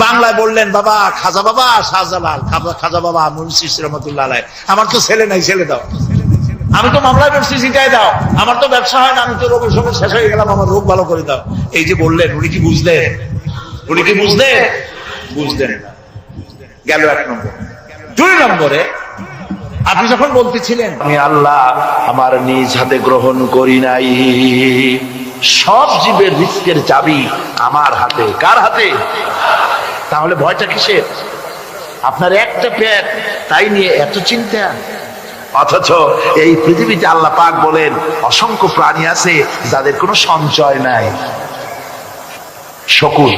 বাংলায় বললেন বাবা খাজা বাবা শাহজালাল, খাজা বাবা মুন্সি রহমতুল্লাহ আলাইহি, আমার তো ছেলে নাই, ছেলে দাও। আমি তো মামলায় পড়ছি, চিন্তায় দাও। আমার তো ব্যবসা হয় না, আমি তো রোগের সঙ্গে শেষ হয়ে গেলাম, আমার রোগ ভালো করে দাও। এই যে বললেন, উনি কি বুঝলেন? উনি কি বুঝলেন? বুঝলেন না। গেল এক নম্বর। দুই নম্বরে আপনি যখন বলতেছিলেন আমি আল্লাহ আমার নিজ হাতে গ্রহণ করি নাই, সব জীবের রিস্কের চাবি আমার হাতে। কার হাতে? তাহলে ভয়টা কিসের? আপনার একটা পেট, তাই নিয়ে এত চিন্তা। অথচ এই পৃথিবীতে আল্লাহ পাক বলেন অসংখ্য প্রাণী আছে যাদের কোনো সঞ্চয় নাই। শকুন,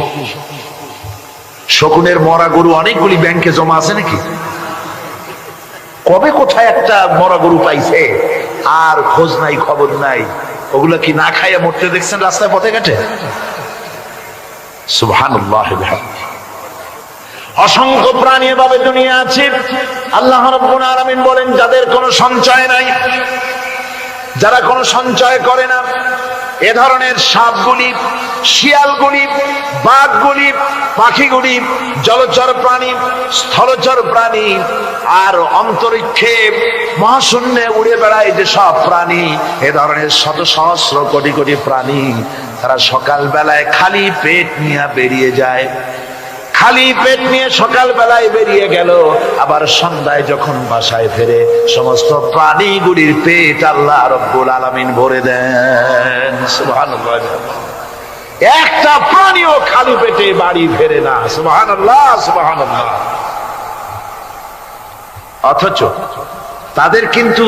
শকুনের মরা গরু অনেকগুলি ব্যাংকে জমা আছে নাকি? কবে কোথায় একটা মরা গরু পাইছে, আর খোঁজ নাই, খবর নাই। ওগুলো কি না খাইয়া মরতে দেখছেন রাস্তায় পথে ঘাটে? সুবহানাল্লাহ। অসংখ্য প্রাণী এভাবে দুনিয়া আছে, আল্লাহ রাব্বুল আলামিন বলেন যাদের কোনো সঞ্চয় নাই, যারা কোনো সঞ্চয় করে না। এ ধরনের সাপগুলি, শিয়ালগুলি, বাঘগুলি, পাখিগুলি, জলচর প্রাণী, স্থলচর প্রাণী, আর অন্তরিক্ষে মহাশূন্যে উড়ে বেড়ায় যে সব প্রাণী, এ ধরনের শত সহস্র কোটি কোটি প্রাণী, তারা সকাল বেলায় খালি পেট নিয়ে বেরিয়ে যায়। খালি পেট নিয়ে সকাল বেলায় বেরিয়ে গেল, আবার সন্ধ্যায় যখন বাসায় ফেরে সমস্ত প্রাণীগুলির পেট আল্লাহ রাব্বুল আলামিন ভরে দেন। সুবহানাল্লাহ। একটা প্রাণীও খালি পেটে বাড়ি ফেরে না। সুবহানাল্লাহ, সুবহানাল্লাহ। অথচ তাদের কিন্তু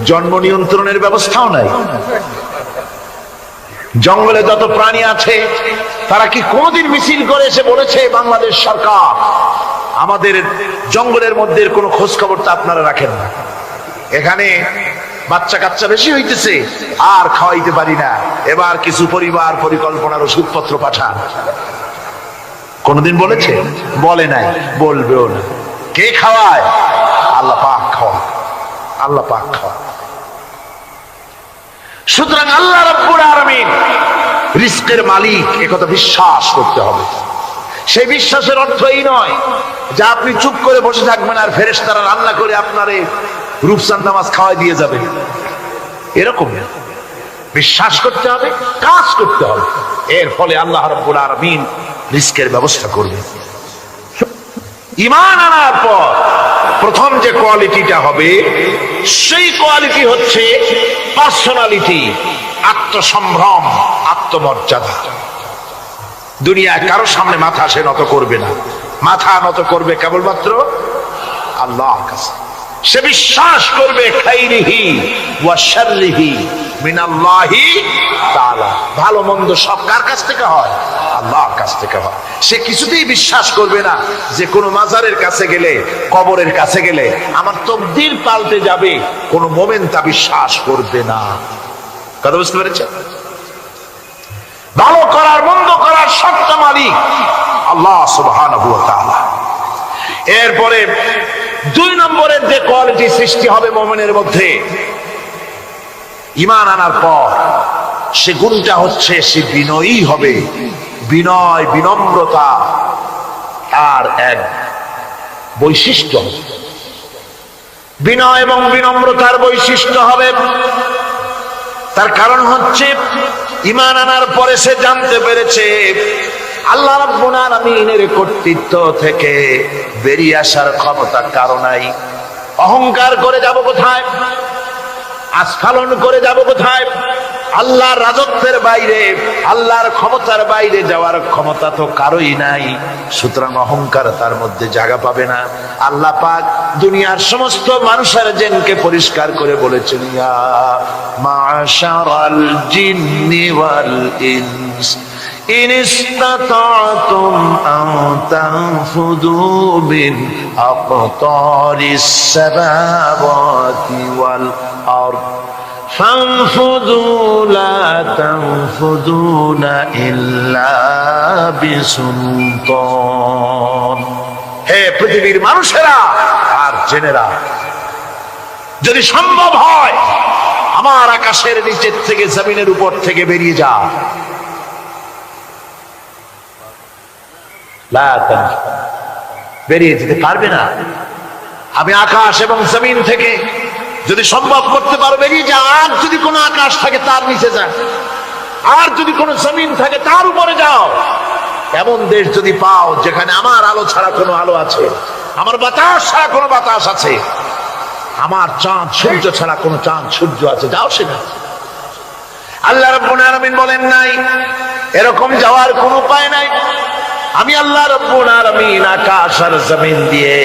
জন্ম নিয়ন্ত্রণের ব্যবস্থাও নাই। জঙ্গলে যত প্রাণী আছে তারা কি কোনদিন মিছিল করে এসে বলেছে বাংলাদেশ সরকার আমাদের জঙ্গলের মধ্যে কোনো খোঁজ খবর তো আপনারা রাখেন না, এখানে বাচ্চা কাচ্চা বেশি হইতেছে আর খাওয়াইতে পারি না, এবার কিছু পরিবার পরিকল্পনার ওষুধপত্র পাঠান? কোনদিন বলেছে? বলে নাই, বলবেও না। কে খাওয়ায়? আল্লাহ পাক খাওয়ায়, আল্লাহ পাক খাওয়ায়। সুতরাং আল্লাহ রাব্বুল আলামিন রিজকের মালিক, একথা বিশ্বাস করতে হবে। সেই বিশ্বাসের অর্থ এই নয় যে আপনি চুপ করে বসে থাকবেন আর ফেরেশতারা রান্না করে আপনারে রূপচাঁদা মাছ খাওয়াই দিয়ে যাবে, এরকম না। বিশ্বাস করতে হবে, কাজ করতে হবে, এর ফলে আল্লাহ রাব্বুল আলামিন রিজকের ব্যবস্থা করবে। ঈমান আনার পর প্রথম যে কোয়ালিটিটা হবে, সেই কোয়ালিটি হচ্ছে পার্সোনালিটি, আত্মসম্ভ্রম, আত্মমর্যাদা। দুনিয়ায় কারো সামনে মাথা সে নত করবে না, মাথা নত করবে কেবলমাত্র আল্লাহর কাছে। সে বিশ্বাস করবে খাইরিহি ওয়া শাররিহি মিনাল্লাহি তাআলা, ভালো মন্দ সব কার কাছ থেকে হয়? আল্লাহর কাছ থেকে হয়। সে কিছুতেই বিশ্বাস করবে না যে কোনো মাজারের কাছে গেলে, কবরের কাছে গেলে আমার তকদির পাল্টে যাবে, কোন মোমেন তা বিশ্বাস করবে না। কথা বুঝতে পেরেছেন? ভালো করার মন্দ করার সবটা মালিক আল্লাহ সুবহানাহু ওয়া তাআলা। এরপরে দুই নম্বরের যে কোয়ালিটি সৃষ্টি হবে মুমিনের মধ্যে ঈমান আনার পর, সে গুণটা হচ্ছে সে বিনয়ী হবে। বিনয়, বিনম্রতা আর এক বৈশিষ্ট্য। বিনয় এবং বিনম্রতার বৈশিষ্ট্য হবে। তার কারণ হচ্ছে ঈমান আনার পরে সে জানতে পেরেছে আল্লাহ রাব্বুল আলামিনের কর্তৃত্ব থেকে বেরিয়ে আসার ক্ষমতা কারো নাই। অহংকার করে যাব কোথায়, আস্ফালন করে যাব কোথায়? আল্লাহর রাজত্বের বাইরে, আল্লাহর ক্ষমতার বাইরে যাওয়ার ক্ষমতা তো কারোই নাই। সুতরাং অহংকার তার মধ্যে জায়গা পাবে না। আল্লাহ পাক দুনিয়ার সমস্ত মানুষের জিনকে পরিষ্কার করে বলেছেন, ইয়া মাশারাল জিন্নি ওয়াল ইনস ইন ইসতাতা'তুম আন তানফুযু মিন আকতারিস সামাওয়াতি ওয়াল আরদ فانفذوا لا تنفذون إلا بسلطان। হে পৃথিবীর মানুষেরা আর জেনেরা, যদি সম্ভব হয় আমার আকাশের নিচের থেকে জমিনের উপর থেকে বেরিয়ে যা। বেরিয়ে যেতে পারবে না। আমি আকাশ এবং জমিন থেকে যদি সম্ভব করতে পারো বেরিয়ে যা। আর যদি কোনো আকাশ থাকে তার নিচে যা, আর যদি কোনো জমিন থাকে তার উপরে যাও। এমন দেশ যদি পাও যেখানে আমার আলো ছাড়া কোনো আলো আছে, আমার বাতাস ছাড়া কোনো বাতাস আছে, আমার চাঁদ সূর্য ছাড়া কোনো চাঁদ সূর্য আছে, যাও সেখানে। আল্লাহ রাব্বুল আলামিন বলেন নাই এরকম যাওয়ার কোনো উপায় নাই। আমি আল্লাহ রাব্বুল আলামিন আকাশ আর জমিন দিয়ে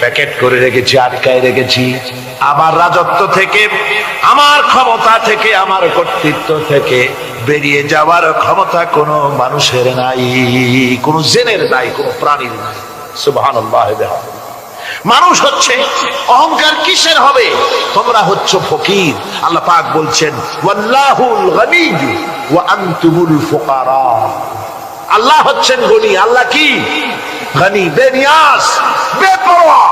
প্যাকেট করে রেখেছি, আটকায় রেখেছি। আমার রাজত্ব থেকে, আমার ক্ষমতা থেকে, আমার কর্তৃত্ব থেকে বেরিয়ে যাওয়ার ক্ষমতা কোনো মানুষের নাই, কোনো জেনের নাই, কোনো প্রাণীর নাই। সুবহানাল্লাহ। মানুষ হচ্ছে অহংকার কিসের হবে? তোমরা হচ্ছ ফকির। আল্লাহ পাক বলছেন ওয়াল্লাহুল গনিয়্যু ওয়া আনতুমুল ফুকারা। আল্লাহ হচ্ছেন গনি। আল্লাহ কি? গনি, বেনিয়াস, বেপরোয়া।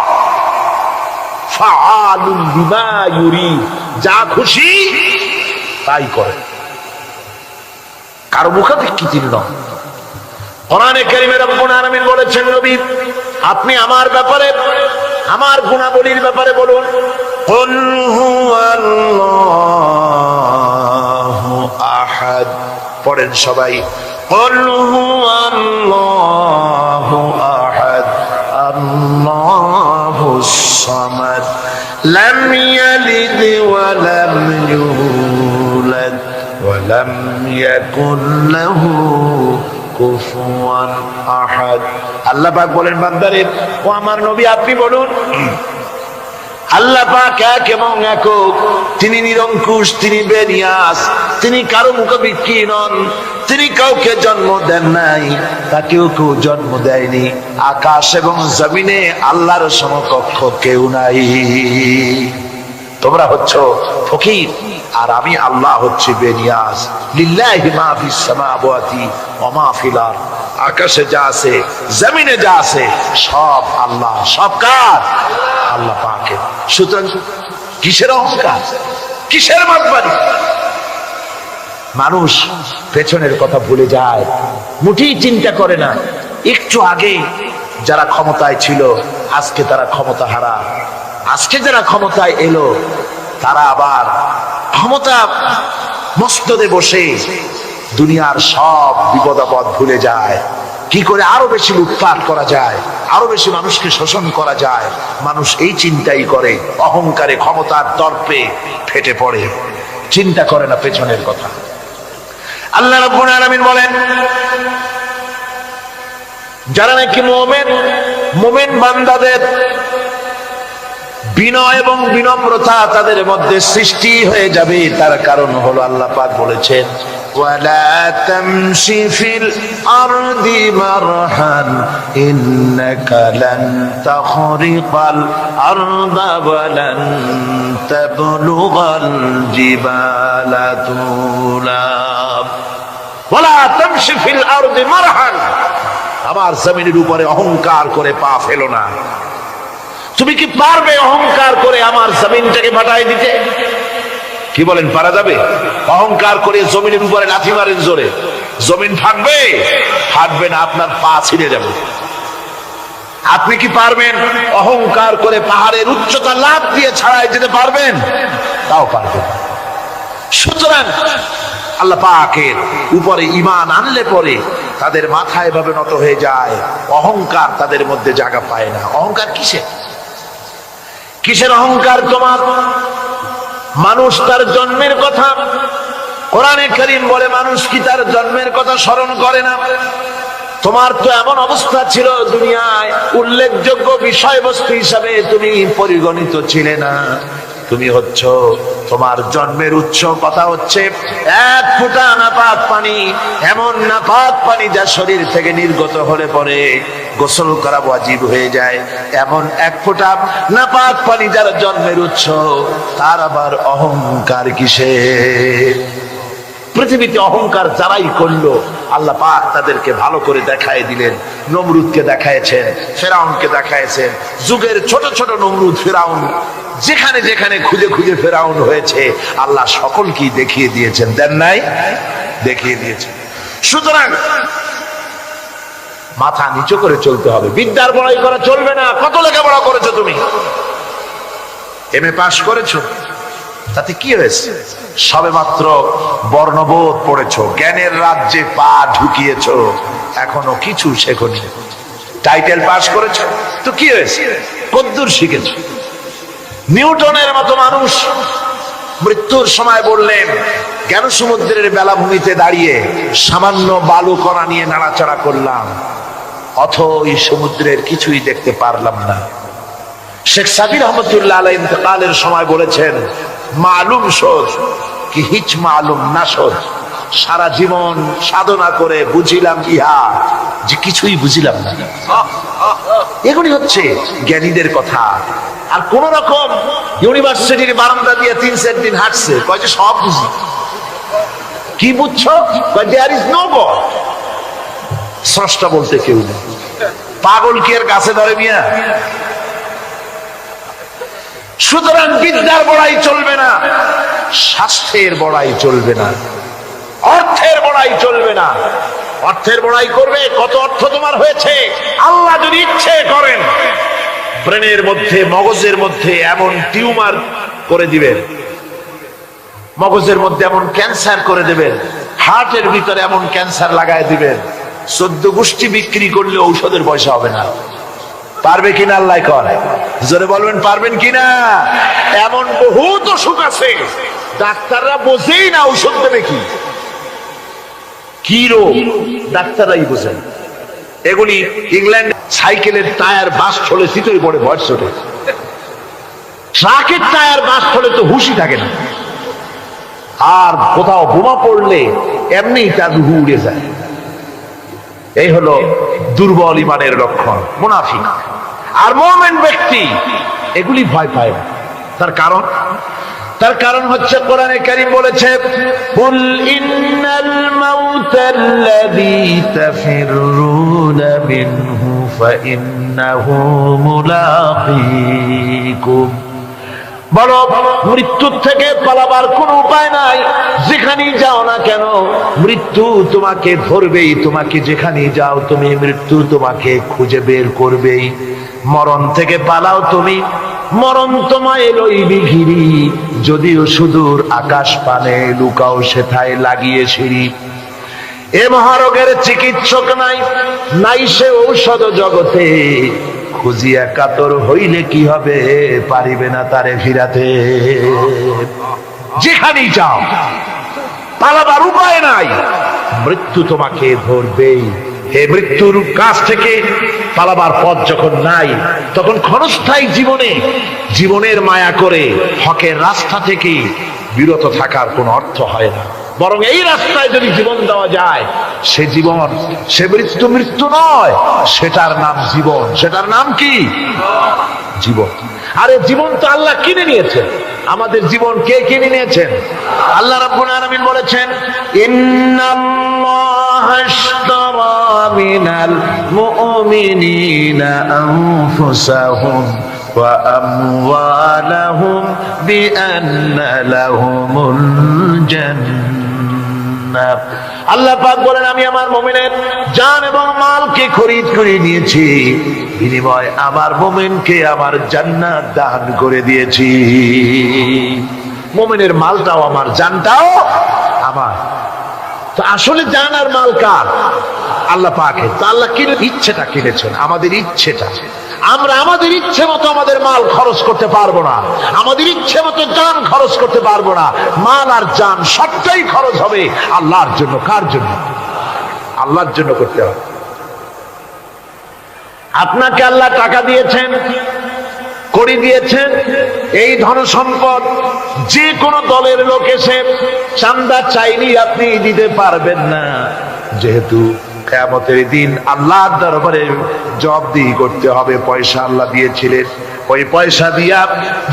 ফাআলুন বিমা ইউরিদ, যা খুশি তাই করে, কারো মুখাপেক্ষী নন। কোরআনে কারীমে রব্বুল আলামিন বলেছেন, নবী আপনি আমার ব্যাপারে, আমার গুণাবলীর ব্যাপারে বলুন। কুল হুয়াল্লাহু আহাদ। পড়েন সবাই। কুল হুয়াল্লাহু আহাদ আল্লাহুস সামাদ লাম ইয়ালিদ ওয়া লাম ইউলাদ ওয়া লাম ইয়াকুল লাহু কুফুয়ান আহাদ। আল্লাহ পাক বলেন, বান্দারে ও আমার নবী আপনি বলুন, আল্লাহ পাক এক এবং একক, তিনি নিরঙ্কুশ, তিনি বেনিয়াস, তিনি কারো মুখাপেক্ষী নন, তিনি কাউকে জন্ম দেন নাই, তাকেও কেউ জন্ম দেয়নি। আকাশ এবং জমিনে আল্লাহর সমকক্ষ কেউ নাই। তোমরা হচ্ছ ফকির আর আমি আল্লাহ হচ্ছে বেনিয়াস। লিল্লাহি মা ফিস সামাওয়াতি ওয়া মা ফিল আরদ। আকাশে যা আছে, জমিনে যা আছে, সব আল্লাহ। সব কার? আল্লাহ পাকের। সুতরাং কিসের অহংকার, কিসের মাতবাড়ি? মানুষ পেছনের কথা ভুলে যায়, মুঠেই চিন্তা করে না। একটু আগে যারা ক্ষমতায় ছিল আজকে তারা ক্ষমতা হারা। আজকে যারা ক্ষমতায় এলো তারা আবার ক্ষমতা মস্তদে বসে দুনিয়ার সব বিপদ আপদ ভুলে যায়। কি করে আরো বেশি লুটপাট করা যায়, আরো বেশি মানুষকে শোষণ করা যায়, মানুষ এই চিন্তাই করে। অহংকারে, ক্ষমতার দর্পে ফেটে পড়ে, চিন্তা করে না পেছনের কথা। আল্লাহ রাব্বুল আলামিন বলেন, যারা নাকি মুমিন বান্দাদের বিনয় এবং বিনম্রতা তাদের মধ্যে সৃষ্টি হয়ে যাবে, তার কারণ হলো আল্লাহ পাক বলেছেন, ওয়ালা তামশি ফিল আরদি মারহান ইন্নাকা লান তাখরিকাল আরদা ওয়া লান তাবলুগাল জিবালা তুলা। ওয়ালা তামশি ফিল আরদি মারহান, আমার জমিনের উপরে অহংকার করে পা ফেলো না। তুমি কি পারবে অহংকার করে আমার জমিনটাকে ফাটাই দিতে? কি বলেন, পারা যাবে? অহংকার করে জমিনের উপরে লাথি মারেন জোরে, জমিন ফাটবে? ফাটবে না, আপনার পা ছিঁড়ে যাবে। আপনি কি পারবেন অহংকার করে পাহাড়ের উচ্চতা লাফ দিয়ে ছাড়াই যেতে পারবেন? তাও পারবেন। সুতরাং আল্লাহ পাকের উপরে ঈমান আনলে পরে তাদের মাথা এভাবে নত হয়ে যায়, অহংকার তাদের মধ্যে জায়গা পায় না। অহংকার কিসের? কিসের অহংকার তোমার? মানুষ তার জন্মের কথা, কোরআনে কারীম বলে মানুষ কি তার জন্মের কথা স্মরণ করে না? তোমার তো এমন অবস্থা ছিল, দুনিয়ায় উল্লেখযোগ্য বিষয়বস্তু হিসাবে তুমি পরিগণিত ছিলে না। তুমি হচ্ছ, তোমার জন্মের উৎস কথা হচ্ছে এক ফোঁটা নাপাক পানি, এমন নাপাক পানি যা শরীর থেকে নির্গত হলে পরে গোসল করা ওয়াজিব হয়ে যায়। এমন এক ফোঁটা নাপাক পানি যার জন্মের উৎস, তার আবার অহংকার কিসের? পৃথিবীতে অহংকার যারাই করলো আল্লাহ পাক তাদেরকে ভালো করে দেখায় দিলেন। নমরুদকে দেখাইছেন, ফেরাউনকে দেখাইছেন, যুগের ছোট ছোট নমরুদ ফেরাউন যেখানে যেখানে খুঁজে খুঁজে ফেরাউন হয়েছে আল্লাহ সকলকেই দেখিয়ে দিয়েছেন, দেন নাই? দেখিয়ে দিয়েছেন। সুতরাং মাথা নিচু করে চলতে হবে, বিদ্যার বড়াই করা চলবে না। কত লেখাপড়া করেছো তুমি? এমএ পাস করেছো, তাতে কি হয়েছে? সবে মাত্র বর্ণবোধ পড়েছো, জ্ঞানের রাজ্যে পা ঢুকিয়েছো, এখনো কিছু শেখনি। টাইটেল পাস করেছো, তো কি হয়েছে? কদ্দুর শিখেছো? নিউটনের মতো মানুষ মৃত্যুর সময় বললেন, জ্ঞান সমুদ্রের বেলাভূমিতে দাঁড়িয়ে সামান্য বালু কণা নিয়ে নাড়াচাড়া করলাম, অথই সমুদ্রের কিছুই দেখতে পারলাম না। শেখ সাবির রহমতুল্লাহ আলাইহি ইন্তেকালের সময় বলেছেন, মালুম শোধ কি হিচ মালুম না শোধ, সারা জীবন সাধনা করে বুঝিলাম ইহা যে কিছুই বুঝিলাম না। এগুলি হচ্ছে জ্ঞানীদের কথা। আর কোন রকম ইউনিভার্সিটির বারান্দা দিয়ে 3-4 দিন হাঁটছে, কয় যে সব বুঝি। কি বুঝছো? There is no God. স্রষ্টা বলতে কেউ নেই। পাগল কি আর গাছে ধরে মিয়া? সুতরাং বিদ্যার বড়াই চলবে না, স্বাস্থ্যের বড়াই চলবে না, অর্থের বড়াই চলবে না। অর্থের বড়াই করবে, কত অর্থ তোমার হয়েছে? আল্লাহ যদি ইচ্ছে করেন ব্রেনের মধ্যে, মগজের মধ্যে এমন টিউমার করে দিবেন, মগজের মধ্যে এমন ক্যান্সার করে দেবেন, হার্টের ভিতরে এমন ক্যান্সার লাগায় দিবেন, 14 গোষ্ঠী বিক্রি করলে ঔষধের পয়সা হবে না। পারবে কিনা আল্লাহ করে? জোরে বলবেন পারবেন কিনা? এমন বহুত অসুখ আছে ডাক্তাররা বোঝেই না ঔষধ দেবে কি, কি রোগ ডাক্তাররাই বোঝেন। এগুলি ইংল্যান্ড সাইকেলের টায়ার বাস্ট হলে শীতই পড়ে ভয় ছোটে, ট্রাকের টায়ার বাস্ট হলে তো হুশই থাকে না, আর কোথাও বোমা পড়লে এমনি তার রুহু উড়ে যায়। এই হলো দুর্বল ইমানের লক্ষণ, মুনাফিক। আর মুমিন ব্যক্তি এগুলি ভয় পায় না। তার কারণ হচ্ছে কোরআনে কারীম বলেছে, কুল ইন্নাল মাউতাল্লাযী তাফিরুনা মিনহু ফাইন্নাহু মুলাকীকুম। বলো, মৃত্যুর থেকে পালাবার কোনো উপায় নাই। যেখানেই যাও না কেন মৃত্যু তোমাকে ধরবেই, তোমাকে যেখানেই যাও তুমি মৃত্যু তোমাকে খুঁজে বের করবেই। মরণ থেকে পালাও তুমি, মরণ তোমায় লইবি ঘিরি, যদিও সুদূর আকাশ পানে লুকাও সেথায় লাগিয়ে সিঁড়ি। এ মহারোগের চিকিৎসক নাই, নাই সে ঔষধ জগতে, খুঁজিয়া কাতর হইলে কি হবে, পারিবে না তারে ফিরাতে। যেখানেই যাও পালাবার উপায় নাই, মৃত্যু তোমাকে ধরবেই। হে মৃত্যুর কাছ থেকে পালাবার পথ যখন নাই, তখন ক্ষণস্থায়ী জীবনের মায়া করে হকের রাস্তা থেকে বিরত থাকার কোনো অর্থ হয় না। বরং এই রাস্তায় যদি জীবন দেওয়া যায়, সে জীবন, সে মৃত্যু নয়, সেটার নাম জীবন। সেটার নাম কি? জীবন। আরে জীবন তো আল্লাহ কিনে নিয়েছেন। আমাদের জীবন কে কিনে নিয়েছেন? আল্লাহ রাব্বুল আলামিন বলেছেন, ইন্নাল্লাহা আশতারা মিনাল মুমিনিনা আনফুসাহুম ওয়া আমওয়ালাহুম বিআন্না লাহুমুল জান্নাহ। আল্লাহ পাক বলেন, আমি আমার মুমিনের জান এবং মালকে খরিদ করে নিয়েছি বিনিময় আমার মোমেনকে আমার জান্নাত দান করে দিয়েছি। মোমেনের মালটাও আমার, জানটাও আমার। তো আসলে জান আর মাল কার? আল্লাহ পাকের। তো আল্লাহ কিনে ইচ্ছেটা কিনেছেন, আমাদের ইচ্ছেটা। আমরা আমাদের ইচ্ছে মতো আমাদের মাল খরচ করতে পারবো না, আমাদের ইচ্ছে মতো জান খরচ করতে পারবো না। মাল আর জান সবটাই খরচ হবে আল্লাহর জন্য। কার জন্য? আল্লাহর জন্য করতে হবে। আপনাকে আল্লাহ টাকা দিয়েছেন, কড়ি দিয়েছেন, এই ধন সম্পদ যে কোনো দলের লোক এসে চান্দা চাইলেই আপনি দিতে পারবেন না, যেহেতু কিয়ামতের দিন আল্লাহর দরবারে জবাবদিহি করতে হবে। পয়সা আল্লাহ দিয়েছিলেন, ওই পয়সা দিয়া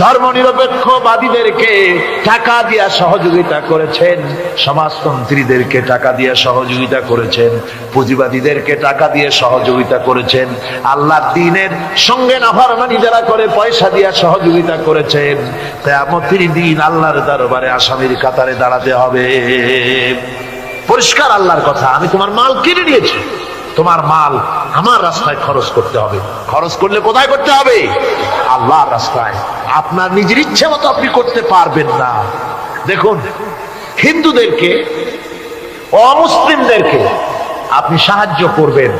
ধর্মনিরপেক্ষবাদীদেরকে টাকা দিয়া সহযোগিতা করেছেন, সমাজতন্ত্রীদেরকে টাকা দিয়ে সহযোগিতা করেছেন, পুঁজিবাদীদেরকে টাকা দিয়ে সহযোগিতা করেছেন, আল্লাহর দ্বীনের সঙ্গে নাফরমানি যারা করে পয়সা দিয়ে সহযোগিতা করেছেন। কিয়ামতের দিন আল্লাহর দরবারে আসামির কাতারে দাঁড়াতে হবে। পরিষ্কার আল্লাহর কথা, আমি তোমার মাল কিনে নিয়েছি, তোমার মাল আমার রাস্তায় খরচ করতে হবে। খরচ করলে কোথায় করতে হবে? আল্লাহর রাস্তায়। আপনার নিজের ইচ্ছে মতো আপনি করতে পারবেন না। দেখুন, হিন্দুদেরকে, অমুসলিমদেরকে আপনি সাহায্য করবেন।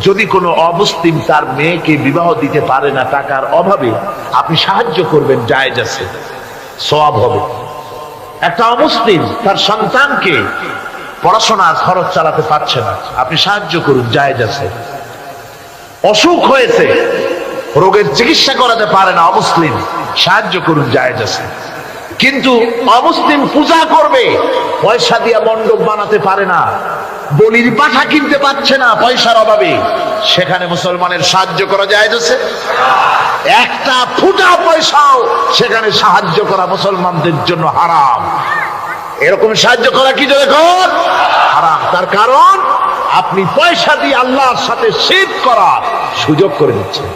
যদি কোনো অমুসলিম তার মেয়েকে বিবাহ দিতে পারে না টাকার অভাবে, আপনি সাহায্য করবেন, জায়েজ আছে, সওয়াব হবে। একটা অমুসলিম তার সন্তানকে পড়াশোনার খরচ চালাতে পারছে না, আপনি সাহায্য করুন, জায়েজ আছে। অসুখ হয়েছে, রোগের চিকিৎসা করাতে পারে না অমুসলিম, সাহায্য করুন, জায়েজ আছে। কিন্তু অমুসলিম পূজা করবে, পয়সা দিয়ে মণ্ডপ বানাতে পারে না, বলির পাঠা কিনতে পারছে না পয়সার অভাবে, সেখানে মুসলমানের সাহায্য করা জায়েজ আছে? একটা ফুটা পয়সাও সেখানে সাহায্য করা মুসলমানদের জন্য হারাম। এরকম সাহায্য করা কি যখন হারাম? তার কারণ আপনি পয়সা দিয়ে আল্লাহর সাথে শিরক করার সুযোগ করে দিচ্ছেন।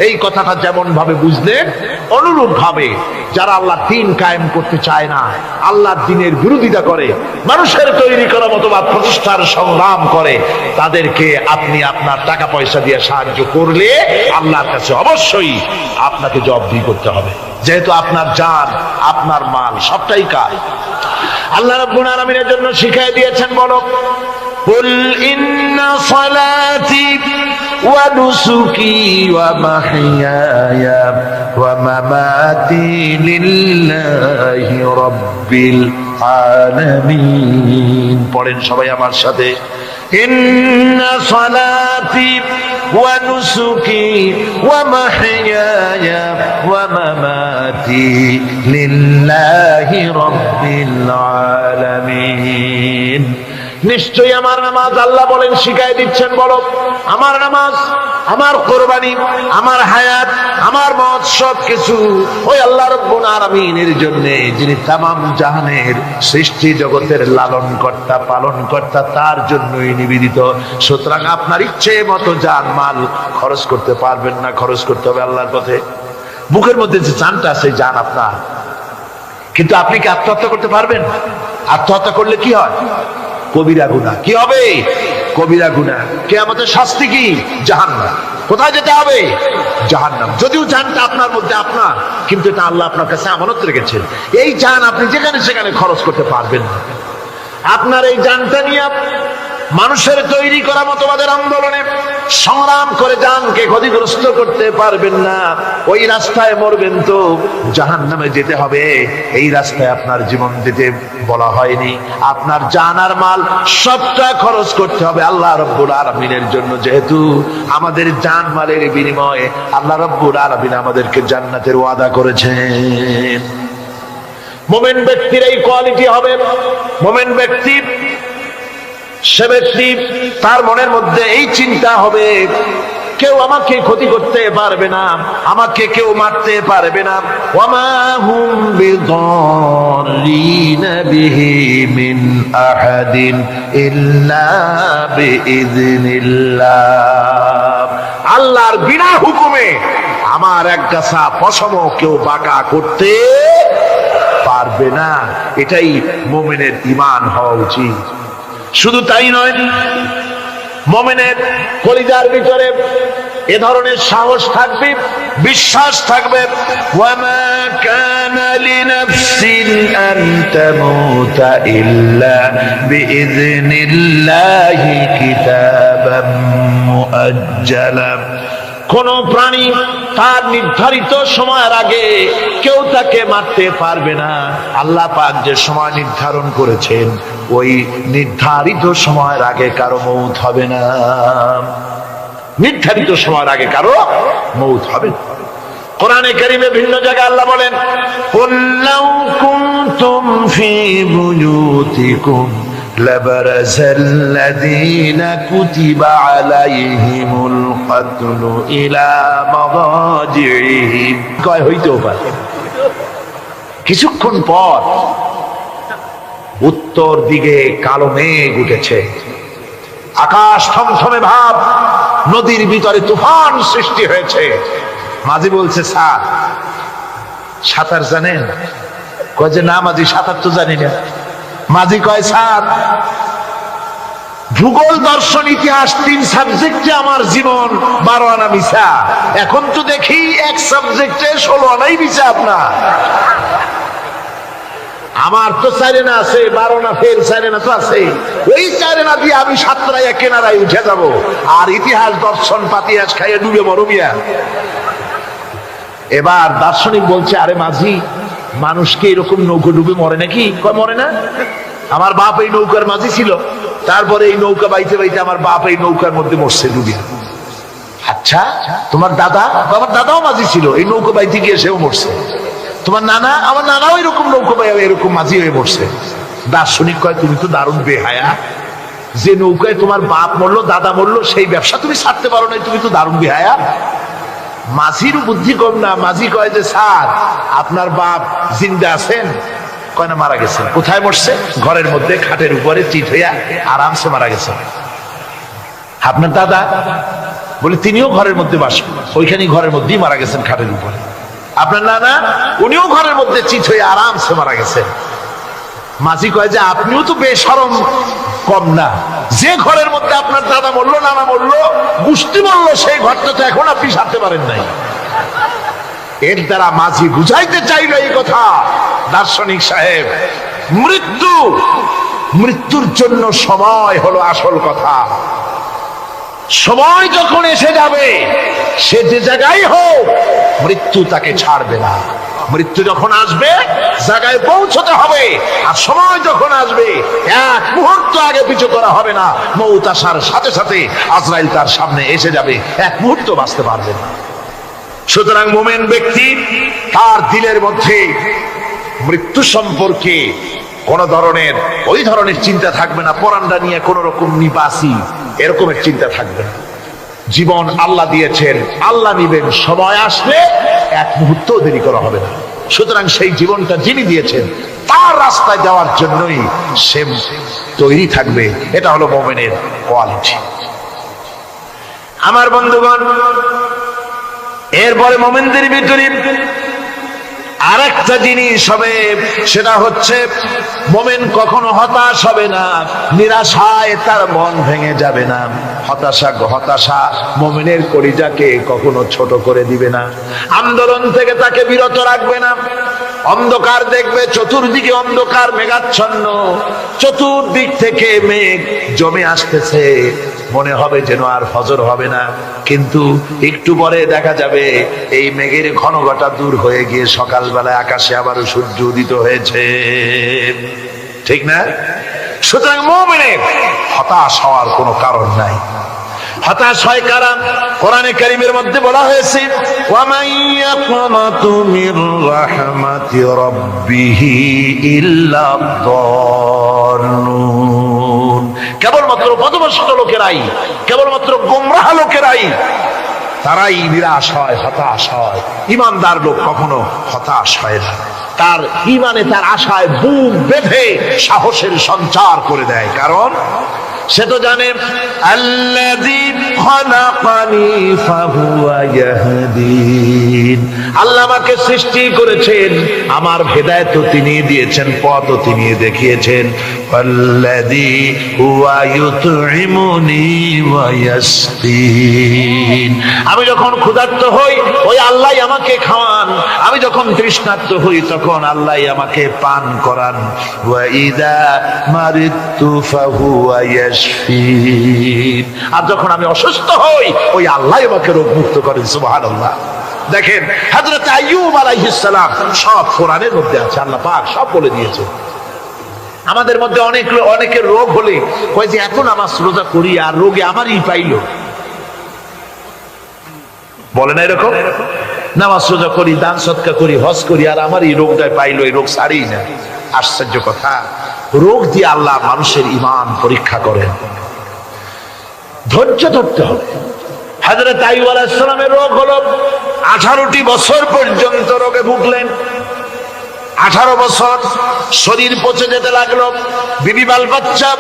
এই কথাটা যেমন ভাবে বুঝলেন, অনুরূপ ভাবে যারা আল্লাহর দ্বীন কায়েম করতে চায় না, আল্লাহর দ্বীনের বিরোধিতা করে, মানুষের তৈরি করা মতবাদ প্রতিষ্ঠার সংগ্রাম করে, তাদেরকে আপনি আপনার টাকা পয়সা দিয়ে সাহায্য করলে আল্লাহর কাছে অবশ্যই আপনাকে জবাবদিহি করতে হবে, যেহেতু আপনার জান, আপনার মাল সবটাই কার। আল্লাহ রাব্বুল আলামিনের জন্য শিখিয়ে দিয়েছেন, বলো কুল ইন্না সালাতি ওয়া নুসুকি ওয়া মাহইয়ায়া ওয়া মামাতি লিল্লাহি রাব্বিল আলামিন। পড়েন সবাই আমার সাথে, ইন্না সালাতি ওয়া নুসুকি ওয়া মাহইয়ায়া ওয়া মামাতি লিল্লাহি রাব্বিল আলামিন। নিশ্চয়ই আমার নামাজ, আল্লাহ বলেন, শিখাই দিচ্ছেন, বলো আমার নামাজ, আমার কোরবানি, আমার হায়াত, আমার মত সবকিছু ওই আল্লাহ রাব্বুল আলামিনের জন্য, যিনি তামাম জাহানের সৃষ্টি জগতের লালন কর্তা, পালন কর্তা, তার জন্যই নিবেদিত। সুতরাং আপনার ইচ্ছে মতো জান মাল খরচ করতে পারবেন না, খরচ করতে হবে আল্লাহর পথে। বুকের মধ্যে যে জানটা আছে, জান আপনার, কিন্তু আপনি কি আত্মহত্যা করতে পারবেন? আত্মহত্যা করলে কি হয়? কবিরা গুনাহ। কি হবে? কবিরা গুনাহ। কিয়ামতের শাস্তি কি? জাহান্নাম। কোথায় যেতে হবে? জাহান্নাম। যদিও জানটা আপনার মধ্যে আপনার, কিন্তু এটা আল্লাহ আপনার কাছে আমানত রেখেছেন। এই জান আপনি যেখানে সেখানে খরচ করতে পারবেন না। আপনার এই জানটা নিয়ে মানুষের তৈরি করা মতবাদের আন্দোলনে সংগ্রাম করে জানকে ক্ষতিগ্রস্ত করতে পারবেন না। ওই রাস্তায় মরবেন তো জাহান্নামে যেতে হবে, এই রাস্তায় আপনার জীবন দিতে বলা হয়নি। আপনার জান আর মাল সবটা খরচ করতে হবে আল্লাহ রাব্বুল আলামিনের জন্য, যেহেতু আমাদের জান মালের বিনিময়ে আল্লাহ রাব্বুল আলামিন আমাদেরকে জান্নাতের ওয়াদা করেছেন। মুমিন ব্যক্তির এই কোয়ালিটি হবে। মুমিন ব্যক্তি, সে ব্যক্তি, তার মনের মধ্যে এই চিন্তা হবে, কেউ আমাকে ক্ষতি করতে পারবে না, আমাকে কেউ মারতে পারবে না। ওয়ামা হুম বিদাররিনা বিহি মিন আহাদিন ইল্লা বিইذনিল্লাহ। আল্লাহর বিনা হুকুমে আমার এক গাছা পশম কেউ বাঁকা করতে পারবে না। এটাই মুমিনের ঈমান হওয়া উচিত। শুধু তাই নয়, মুমিনের কলিজার ভিতরে এ ধরনের সাহস থাকবে, বিশ্বাস থাকবে। ওয়ামা কানা লিনাফসিন আন তামুতা ইল্লা বিইذনিল্লাহি কিতাবাম মুআজ্জালা। কোন প্রাণী তার নির্ধারিত সময়ের আগে কেউ তাকে মারতে পারবে না। আল্লাহ পাক যে সময় নির্ধারণ করেছেন ওই নির্ধারিত সময়ের আগে কারো মৌত হবে না। নির্ধারিত সময়ের আগে কারো মৌত হবে না। কোরআনে কারীমে ভিন্ন জায়গায় আল্লাহ বলেন, কুল লাউ কুনতুম ফি বুয়ুতিকুম লাবারাযাল্লাযীনা কুতিবা আলাইহিমুল কতলু ইলা মাদাজিহিম। কয় হইতেও পারে কিছুক্ষণ পর উত্তর দিকে কালো মেঘ উঠেছে, আকাশ থমথমে ভাব, নদীর ভিতরে তুফান সৃষ্টি হয়েছে। মাঝি বলছে, স্যার সাঁতার জানেন? কয় যে না মাঝি, সাঁতার তো জানি না। মাঝি কয়, স্যার ভূগোল, দর্শন, ইতিহাস 3 সাবজেক্টে আমার জীবন 12 আনা মিছা। এখন তো দেখি এক সাবজেক্টে 16 আনাই মিছা আপনার। আমার তো 4 আনা আছে, 12 আনা ফেল, 4 আনা তো আছে। ওই 4 আনা দিয়ে আমি সাতরায় কেনারায় উঠে যাব, আর ইতিহাস দর্শন পাতিয়াস খাইয়ে ডুবে মরো মিয়া। এবার দার্শনিক বলছে, আরে মাঝি, মানুষকে এরকম নৌকো ডুবে মরে নাকি? কয় মরে না। আমার বাপ এই নৌকার মাঝি ছিল, তারপরে এই নৌকা বাইতে বাইতে আমার বাপ এই নৌকার মধ্যে মরছে ডুবে। আচ্ছা, তোমার দাদা? আমার দাদাও মাঝি ছিল, এই নৌকা বাইতে গিয়ে সেও মরছে। তোমার নানা? আমার নানাও এরকম নৌকা বাই এরকম মাঝি হয়ে মরছে। দার্শনিক কয়, তুমি তো দারুণ বেহায়া, যে নৌকায় তোমার বাপ মরলো, দাদা মরলো, সেই ব্যবসা তুমি ছাড়তে পারো না, তুমি তো দারুণ বেহায়া। মাঝির বুদ্ধি কম না। মাঝি কয় যে, স্যার আপনার বাপ জিন্দা আছেন? কয় না, মারা গেছেন। কোথায় মরছে? ঘরের মধ্যে খাটের উপরে চিত হইয়া আরামসে মারা গেছেন। আপনার দাদা? বলে তিনিও ঘরের মধ্যে বাস, ওইখানে ঘরের মধ্যেই মারা গেছেন খাটের উপরে। আপনার নানা? উনিও ঘরের মধ্যে চিত হইয়া আরামসে মারা গেছেন। মাঝি কয় যে, আপনিও তো বেশরম কম না, যে ঘরের মধ্যে আপনার দাদা মরলো, নানা মরলো, গোষ্ঠী মরলো, সেই ঘরটা তো এখন আপনি সারতে পারেন নাই। এর দ্বারা মাঝি বুঝাইতে চাইল এই কথা, দার্শনিক সাহেব, মৃত্যুর জন্য সময় হলো আসল কথা। সময় যখন এসে যাবে, সে যে জায়গায় হোক, মৃত্যু তাকে ছাড়বে না। মৃত্যু যখন আসবে, জায়গায় পৌঁছতে হবে। আর সময় যখন আসবে, এক মুহূর্ত আগে পিছু করা হবে না। মৌত আসার সাথে সাথে আজরাইল তার সামনে এসে যাবে, এক মুহূর্ত বাঁচতে পারবে না। সুতরাং মুমিন ব্যক্তি, তার দিলের মধ্যে মৃত্যু সম্পর্কে কোন ধরনের ওই ধরনের চিন্তা থাকবে না। পরানটা নিয়ে কোন রকম নিবাসী এরকমের চিন্তা থাকবে না। জীবন আল্লাহ দিয়েছেন, আল্লাহ নিবেন, সময় আসলে এক মুহূর্ত দেরি করা হবে না। সুতরাং সেই জীবনটা যিনি দিয়েছেন, তার রাস্তায় যাওয়ার জন্যই সে তৈরি থাকবে। এটা হলো মুমিনের কোয়ালিটি। আমার বন্ধুগণ, এরপরে মুমিনদের ভিতরে আরেকটা জিনিস হবে, সেটা হচ্ছে মুমিন কখনো হতাশ হবে না, নিরাশায় তার মন ভেঙে যাবে না। হতাশা মুমিনের কলিজাকে কখনো ছোট করে দিবে না, আন্দোলন থেকে তাকে বিরত রাখবে না। অন্ধকার দেখবে, চতুর্দিকে অন্ধকার মেঘাচ্ছন্ন, চতুর্দিক থেকে মেঘ জমে আসতেছে, মনে হবে যেন আর ফজর হবে না। কিন্তু একটু পরে দেখা যাবে এই মেঘের ঘনঘটা দূর হয়ে গিয়ে সকালবেলায় আকাশে আবারও সূর্য উদিত হয়েছে, ঠিক না? সুতরাং মুমিনের হতাশ হওয়ার কোনো কারণ নাই। হতাশ হয় কারণ কোরআনে কারীমের মধ্যে বলা হয়েছে, ওয়ামান ইয়াকনাতু মির রাহমাতি রাব্বিহি ইল্লা দাল্লুন। কেবলমাত্র পথভ্রষ্ট লোকেরাই, কেবলমাত্র গোমরাহ লোকেরাই তারাই নিরাশ হয়, হতাশ হয়। ঈমানদার লোক কখনো হতাশ হয় না, তার ঈমানে, তার আশায় বুক বেঁধে সাহসের সঞ্চার করে দেয়। কারণ সে তো জানে আল্লাযী খালাকানি ফাহুয়া ইয়াহদিন, আল্লাহ আমাকে সৃষ্টি করেছেন, আমার হেদায়েত তিনি দিয়েছেন, পথও তিনি দেখিয়েছেন। আল্লাযী হুয়া ইউতঈমুনি ওয়া ইয়াসকিন, আমি যখন ক্ষুধার্ত হই ওই আল্লাহই আমাকে খাওয়ান, আমি যখন তৃষ্ণার্ত হই তখন আল্লাহই আমাকে পান করান। ওয়া ইযা মারিদতু ফাহুয়া ইয়াশফিন, আর যখন আমি অসুস্থ হই ওই আল্লাহই আমাকে রোগ মুক্ত করেন। সুবহানাল্লাহ। দেখেন হযরত আইয়ুব আলাইহিস সালাম সব কোরআনের মধ্যে আছে, আল্লাহ পাক সব বলে দিয়েছে। আমাদের মধ্যে অনেকের রোগ হলে কয় যে এত নামাজ রোজা করি আর রোগে আমারই পাইলো, বলে না এরকম? নামাজ রোজা করি, দান সদকা করি, হজ করি, আর আমার এই রোগটাই পাইলো, এই রোগ সারেই না। আশ্চর্য কথা, রোগ দিয়ে আল্লাহ মানুষের ঈমান পরীক্ষা করেন। ধৈর্য ধরতে হবে। হযরত আইয়ুব আলাইহিস সালামের রোগ হলো 18টি বছর পর্যন্ত রোগে ভুগলেন। 18 বছর শরীর পচে যেতে লাগলো, বিবি বাল বাচ্চা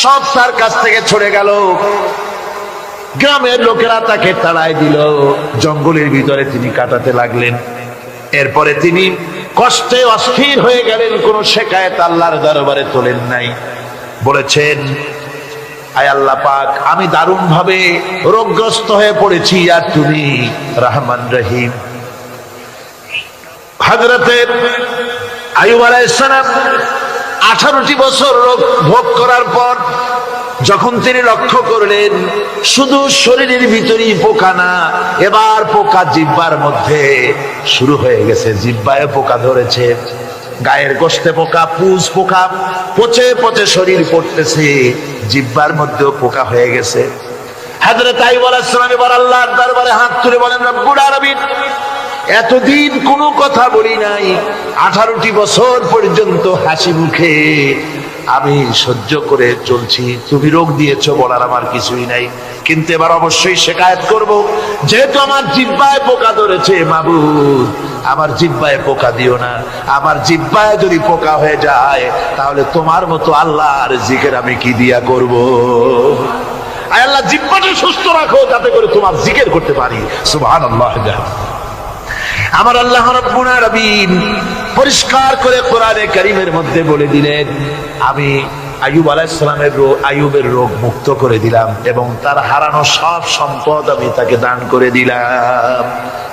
সব তার কাছ থেকে ছড়ে গেল, গ্রামের লোকেরা তাকে তাড়ায় দিল, জঙ্গলের ভিতরে তিনি কাটাতে লাগলেন। এরপরে তিনি কষ্টে অস্থির হয়ে গেলেন, কোন শিকায়েত আল্লাহর দরবারে তোলেন নাই। বলেছেন, আয় আল্লাহ পাক, আমি দারুণ ভাবে রোগগ্রস্ত হয়ে পড়েছি, আর তুমি রহমান রহিম। হযরতে আইয়ুব আলাইহিস সালাম 18টি বছর রোগ ভোগ করার পর যখন তিনি লক্ষ্য করলেন শুধু শরীরের ভিতরেই পোকা না, এবার পোকা জিহ্বার মধ্যে শুরু হয়ে গেছে, জিহ্বায় পোকা ধরেছে, গায়ের গোশতে পোকা, পুজ পোকা, পচে পচে শরীর পড়তেছে, জিহ্বার মধ্যেও পোকা হয়ে গেছে। হযরত আইয়ুব আলাইহিস সালাম এবার আল্লাহর দরবারে হাত তুলে বলেন, রব্বুল আলামিন, এতদিন কোনো কথা বলি নাই, 18টি বছর পর্যন্ত হাসি মুখে আমি সহ্য করে চলছি, তুমি রোগ দিয়েছো বলার আমার কিছুই নাই, কিন্তু এবার অবশ্যই শিকায়েত করব, যেহেতু আমার জিহ্বায় পোকা ধরেছে, মাবুদ আমার জিহ্বায় পোকা দিও না, আমার জিহ্বায় যদি পোকা হয়ে যায় তাহলে তোমার মতো আল্লাহর জিকির আমি কি দিয়া করব? আয় আল্লাহ, জিহ্বাটা সুস্থ রাখো যাতে করে তোমার জিকির করতে পারি। সুবহানাল্লাহ। আমার আল্লাহ রাব্বুল আলামিন পরিষ্কার করে কোরআনে কারীমের মধ্যে বলে দিলেন, আমি আইয়ুব আলাইহিস সালামের আইয়ুবের রোগ মুক্ত করে দিলাম এবং তার হারানো সব সম্পদ আমি তাকে দান করে দিলাম।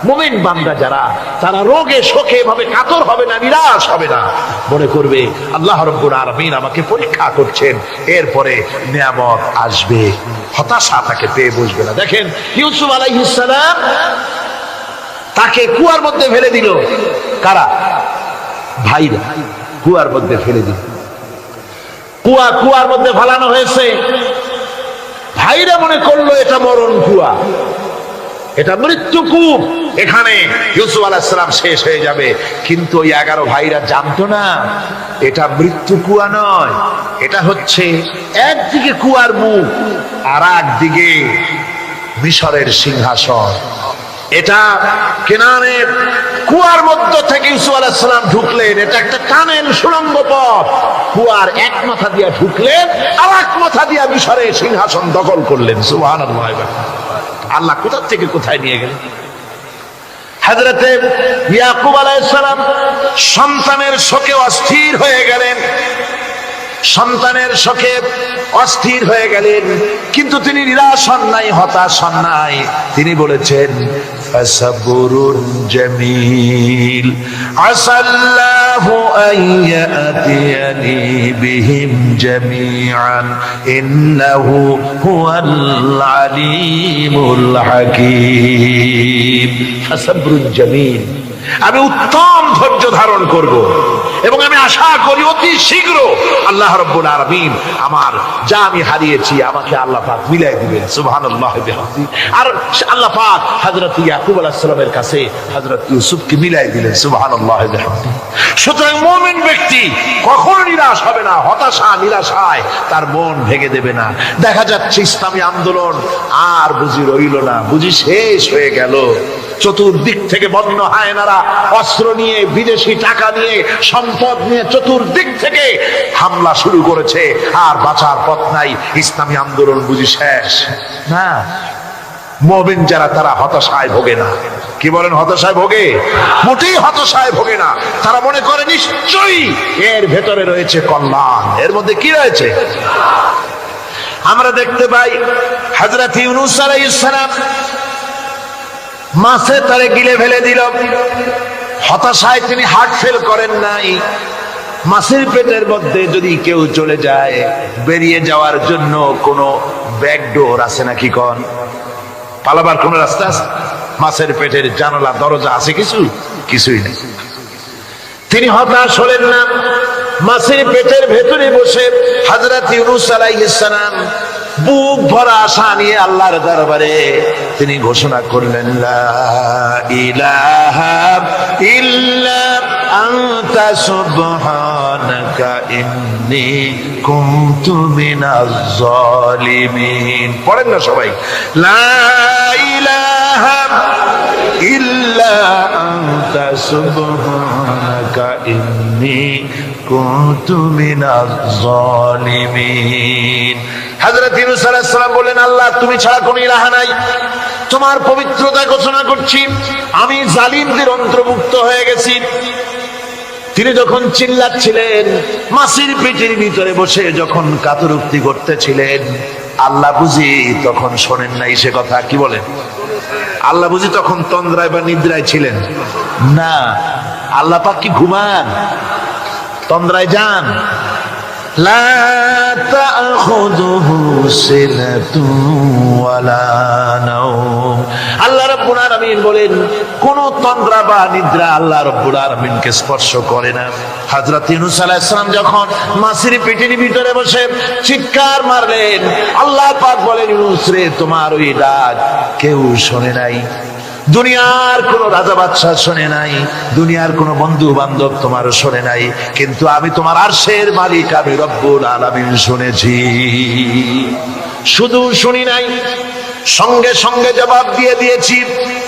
মুমিন বান্দা যারা, তারা রোগে শোকে ভাবে কাতর হবে না, নিরাশ হবে না, মনে করবে আল্লাহ রাব্বুল আলামিন আমাকে পরীক্ষা করছেন, এরপরে নিয়ামত আসবে, হতাশা তাকে পেয়ে বসবে না। দেখেন ইউসুফ আলাইহিস সালাম তাকে কুয়ার মধ্যে ফেলে দিল, কারা? ভাইরা কুয়ার মধ্যে ফেলে দিল। কুয়ার মধ্যে ফালানো হয়েছে, ভাইরা মনে করলো এটা মরণ কুয়া, এটা মৃত্যু কূপ, এখানে ইউসুফ আলাইহিস সালাম শেষ হয়ে যাবে। কিন্তু ওই 11 ভাইরা জানতো না এটা মৃত্যু কুয়া নয়, এটা হচ্ছে একদিকে কুয়ার মুখ আর একদিকে মিশরের সিংহাসন। এটা কেনানের কুয়ার মধ্য থেকে ইউসুফ আলাইহিস সালাম ঢুকলেন, এটা একটা টানেল, সুড়ঙ্গ পথ, কুয়ার এক মাথা দিয়ে ঢুকলেন আর এক মাথা দিয়ে মিশরের সিংহাসন দখল করলেন। সুবহানাল্লাহ। আল্লাহ কোথা থেকে কোথায় নিয়ে গেলেন। হযরতে ইয়াকুব আলাইহিস সালাম সন্তানের শোকে অস্থির হয়ে গেলেন, সন্তানের শোকে অস্থির হয়ে গেলেন, কিন্তু তিনি নিরাশ হন নাই, হতাশ হন নাই। তিনি বলেছেন, ফাসাবরুন জামিল আসাল্লাহু আইয়াতিয়ানি বিহিম জামিআন ইন্নাহু হুয়াল আলিমুল হাকীম। ফাসাবরুন জামিল, আমি উত্তম ধৈর্য ধারণ করব এবং আমি আশা করি অতি শীঘ্র আল্লাহ রাব্বুল আলামিন আমার যা আমি হারিয়েছি আমাকে আল্লাহ পাক মিলাই দিবেন। সুবহানাল্লাহ বিহামদি। আর আল্লাহ পাক হযরত ইয়াকুব আলাইহিস সালামের কাছে হযরত ইউসুফকে মিলাই দিলেন। সুবহানাল্লাহ বিহামদি। সুতরাং মুমিন ব্যক্তি কখনো নিরাশ হবে না, হতাশা নিরাশায় তার মন ভেঙে দেবে না। দেখা যাচ্ছে ইসলামী আন্দোলন আর বুঝি রইল না, বুঝি শেষ হয়ে গেল, চতুর্দিক থেকে বন্য হায়নারা অস্ত্র নিয়ে, বিদেশি টাকা নিয়ে, সম্পদ নিয়ে চতুর্দিক থেকে হামলা শুরু করেছে। আর বাঁচার পথ নাই, ইসলামী আন্দোলন বুঝি শেষ না। মুমিন যারা, তারা হতাশায় ভোগে না। কি বলেন, হতাশায় ভোগে? মোটেই হতাশায় ভোগে না। তারা মনে করে নিশ্চয়ই এর ভেতরে রয়েছে কল্যাণ। এর মধ্যে কি রয়েছে? আমরা দেখতে পাই হযরত ইউনূস আলাইহিস সালাম মাছে তারে গিলে ফেলে দিল। হতাশায় তিনি হার্ট ফেল করেন নাই। মাছের পেটের মধ্যে যদি কেউ চলে যায়, বেরিয়ে যাওয়ার জন্য কোনো ব্যাকডোর আছে নাকি? কোন পালাবার কোন রাস্তা আছে? মাছের পেটের জানালা দরজা আছে কিছু? কিছুই নেই। তিনি হতাশ হলেন না। মাছের পেটের ভেতরে বসে হযরত ইউনূস আলাইহিস সালাম বুক ভরা আশা নিয়ে আল্লাহর দরবারে তিনি ঘোষণা করলেন, লা ইলাহা ইল্লা আনতা সুবহানাকা ইন্নী কুনতু মিনাজ জালিমিন। পড়েন না সবাই, লা ইলাহা ইল্লা আনতা সুবহানাকা ইন্নী কুনতু মিনাজ জালিমিন। হযরত ইউনূস আলাইহিস সালাম বললেন, আল্লাহ তুমি ছাড়া কোনো ইলাহা নাই, তোমার পবিত্রতা ঘোষণা করছি, আমি জালিমদের অন্তর্ভুক্ত হয়ে গেছি। তিনি যখন চিল্লাচ্ছিলেন, মাছের পেটের ভিতরে বসে যখন কাতরুক্তি করতেছিলেন, আল্লাহ বুঝি তখন শোনেন নাই সে কথা? কি বলেন? আল্লাহ বুঝি তখন তন্দ্রায় বা নিদ্রায় ছিলেন না? আল্লাহ পাক কি ঘুমান? তন্দ্রায় যান? লা তাখুযুহু সিনাতুন ওয়ালা নাওম। আল্লাহ রাব্বুল আলামিন বলেন, কোন তন্দ্রা বা নিদ্রা আল্লাহ রাব্বুল আলামিনকে স্পর্শ করে না। হযরত ইউনূস আলাইহিস সালাম যখন মাছের পেটের ভিতরে বসে চিৎকার মারলেন, আল্লাহ পাক বলেন, ইউনূস রে, তোমার ওই ডাক কেউ শোনে নাই। দুনিয়ার কোন রাজা বাদশাহ শোনে নাই, দুনিয়ার কোন বন্ধু বান্ধব তোমার শোনে নাই, কিন্তু আমি তোমার আরশের মালিক, আমি রব্বুল আলামিন শুনেছি। শুধু শুনি নাই, সঙ্গে সঙ্গে জবাব দিয়ে দিয়েছি।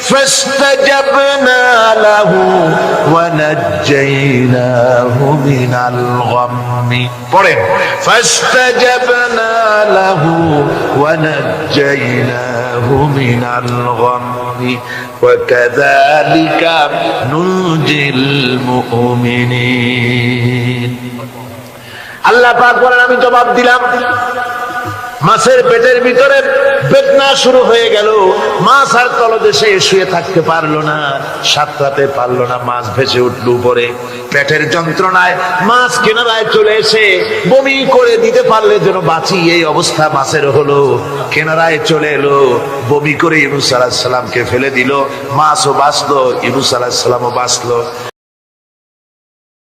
ফাস্তাজাবনা লাহু ওয়া নাজ্জাইনাহু মিনাল গাম্মি। পড়েন, ফাস্তাজাবনা লাহু ওয়া নাজ্জাইনাহু মিনাল গাম্মি ওয়া কাযালিকা নুনজিল মুমিনিন। আল্লাহ পাক বলেন, আমি জবাব দিলাম। মাছের পেটের ভিতরে বেদনা শুরু হয়ে গেল। মাছ আর তলদেশে শুয়ে থাকতে পারলো না, সাঁতরাতে পারলো না। মাছ ভেসে উঠলো উপরে। পেটের যন্ত্রণায় মাছ কিনারায় চলে এসে বমি করে দিতে পারলে যেন বাঁচি, এই অবস্থা মাছের হলো। কিনারায় চলে এলো, বমি করে ইউনূস আলাইহিস সালামকে ফেলে দিল। মাছও বাঁচলো, ইউনূস আলাইহিস সালামও বাঁচলো।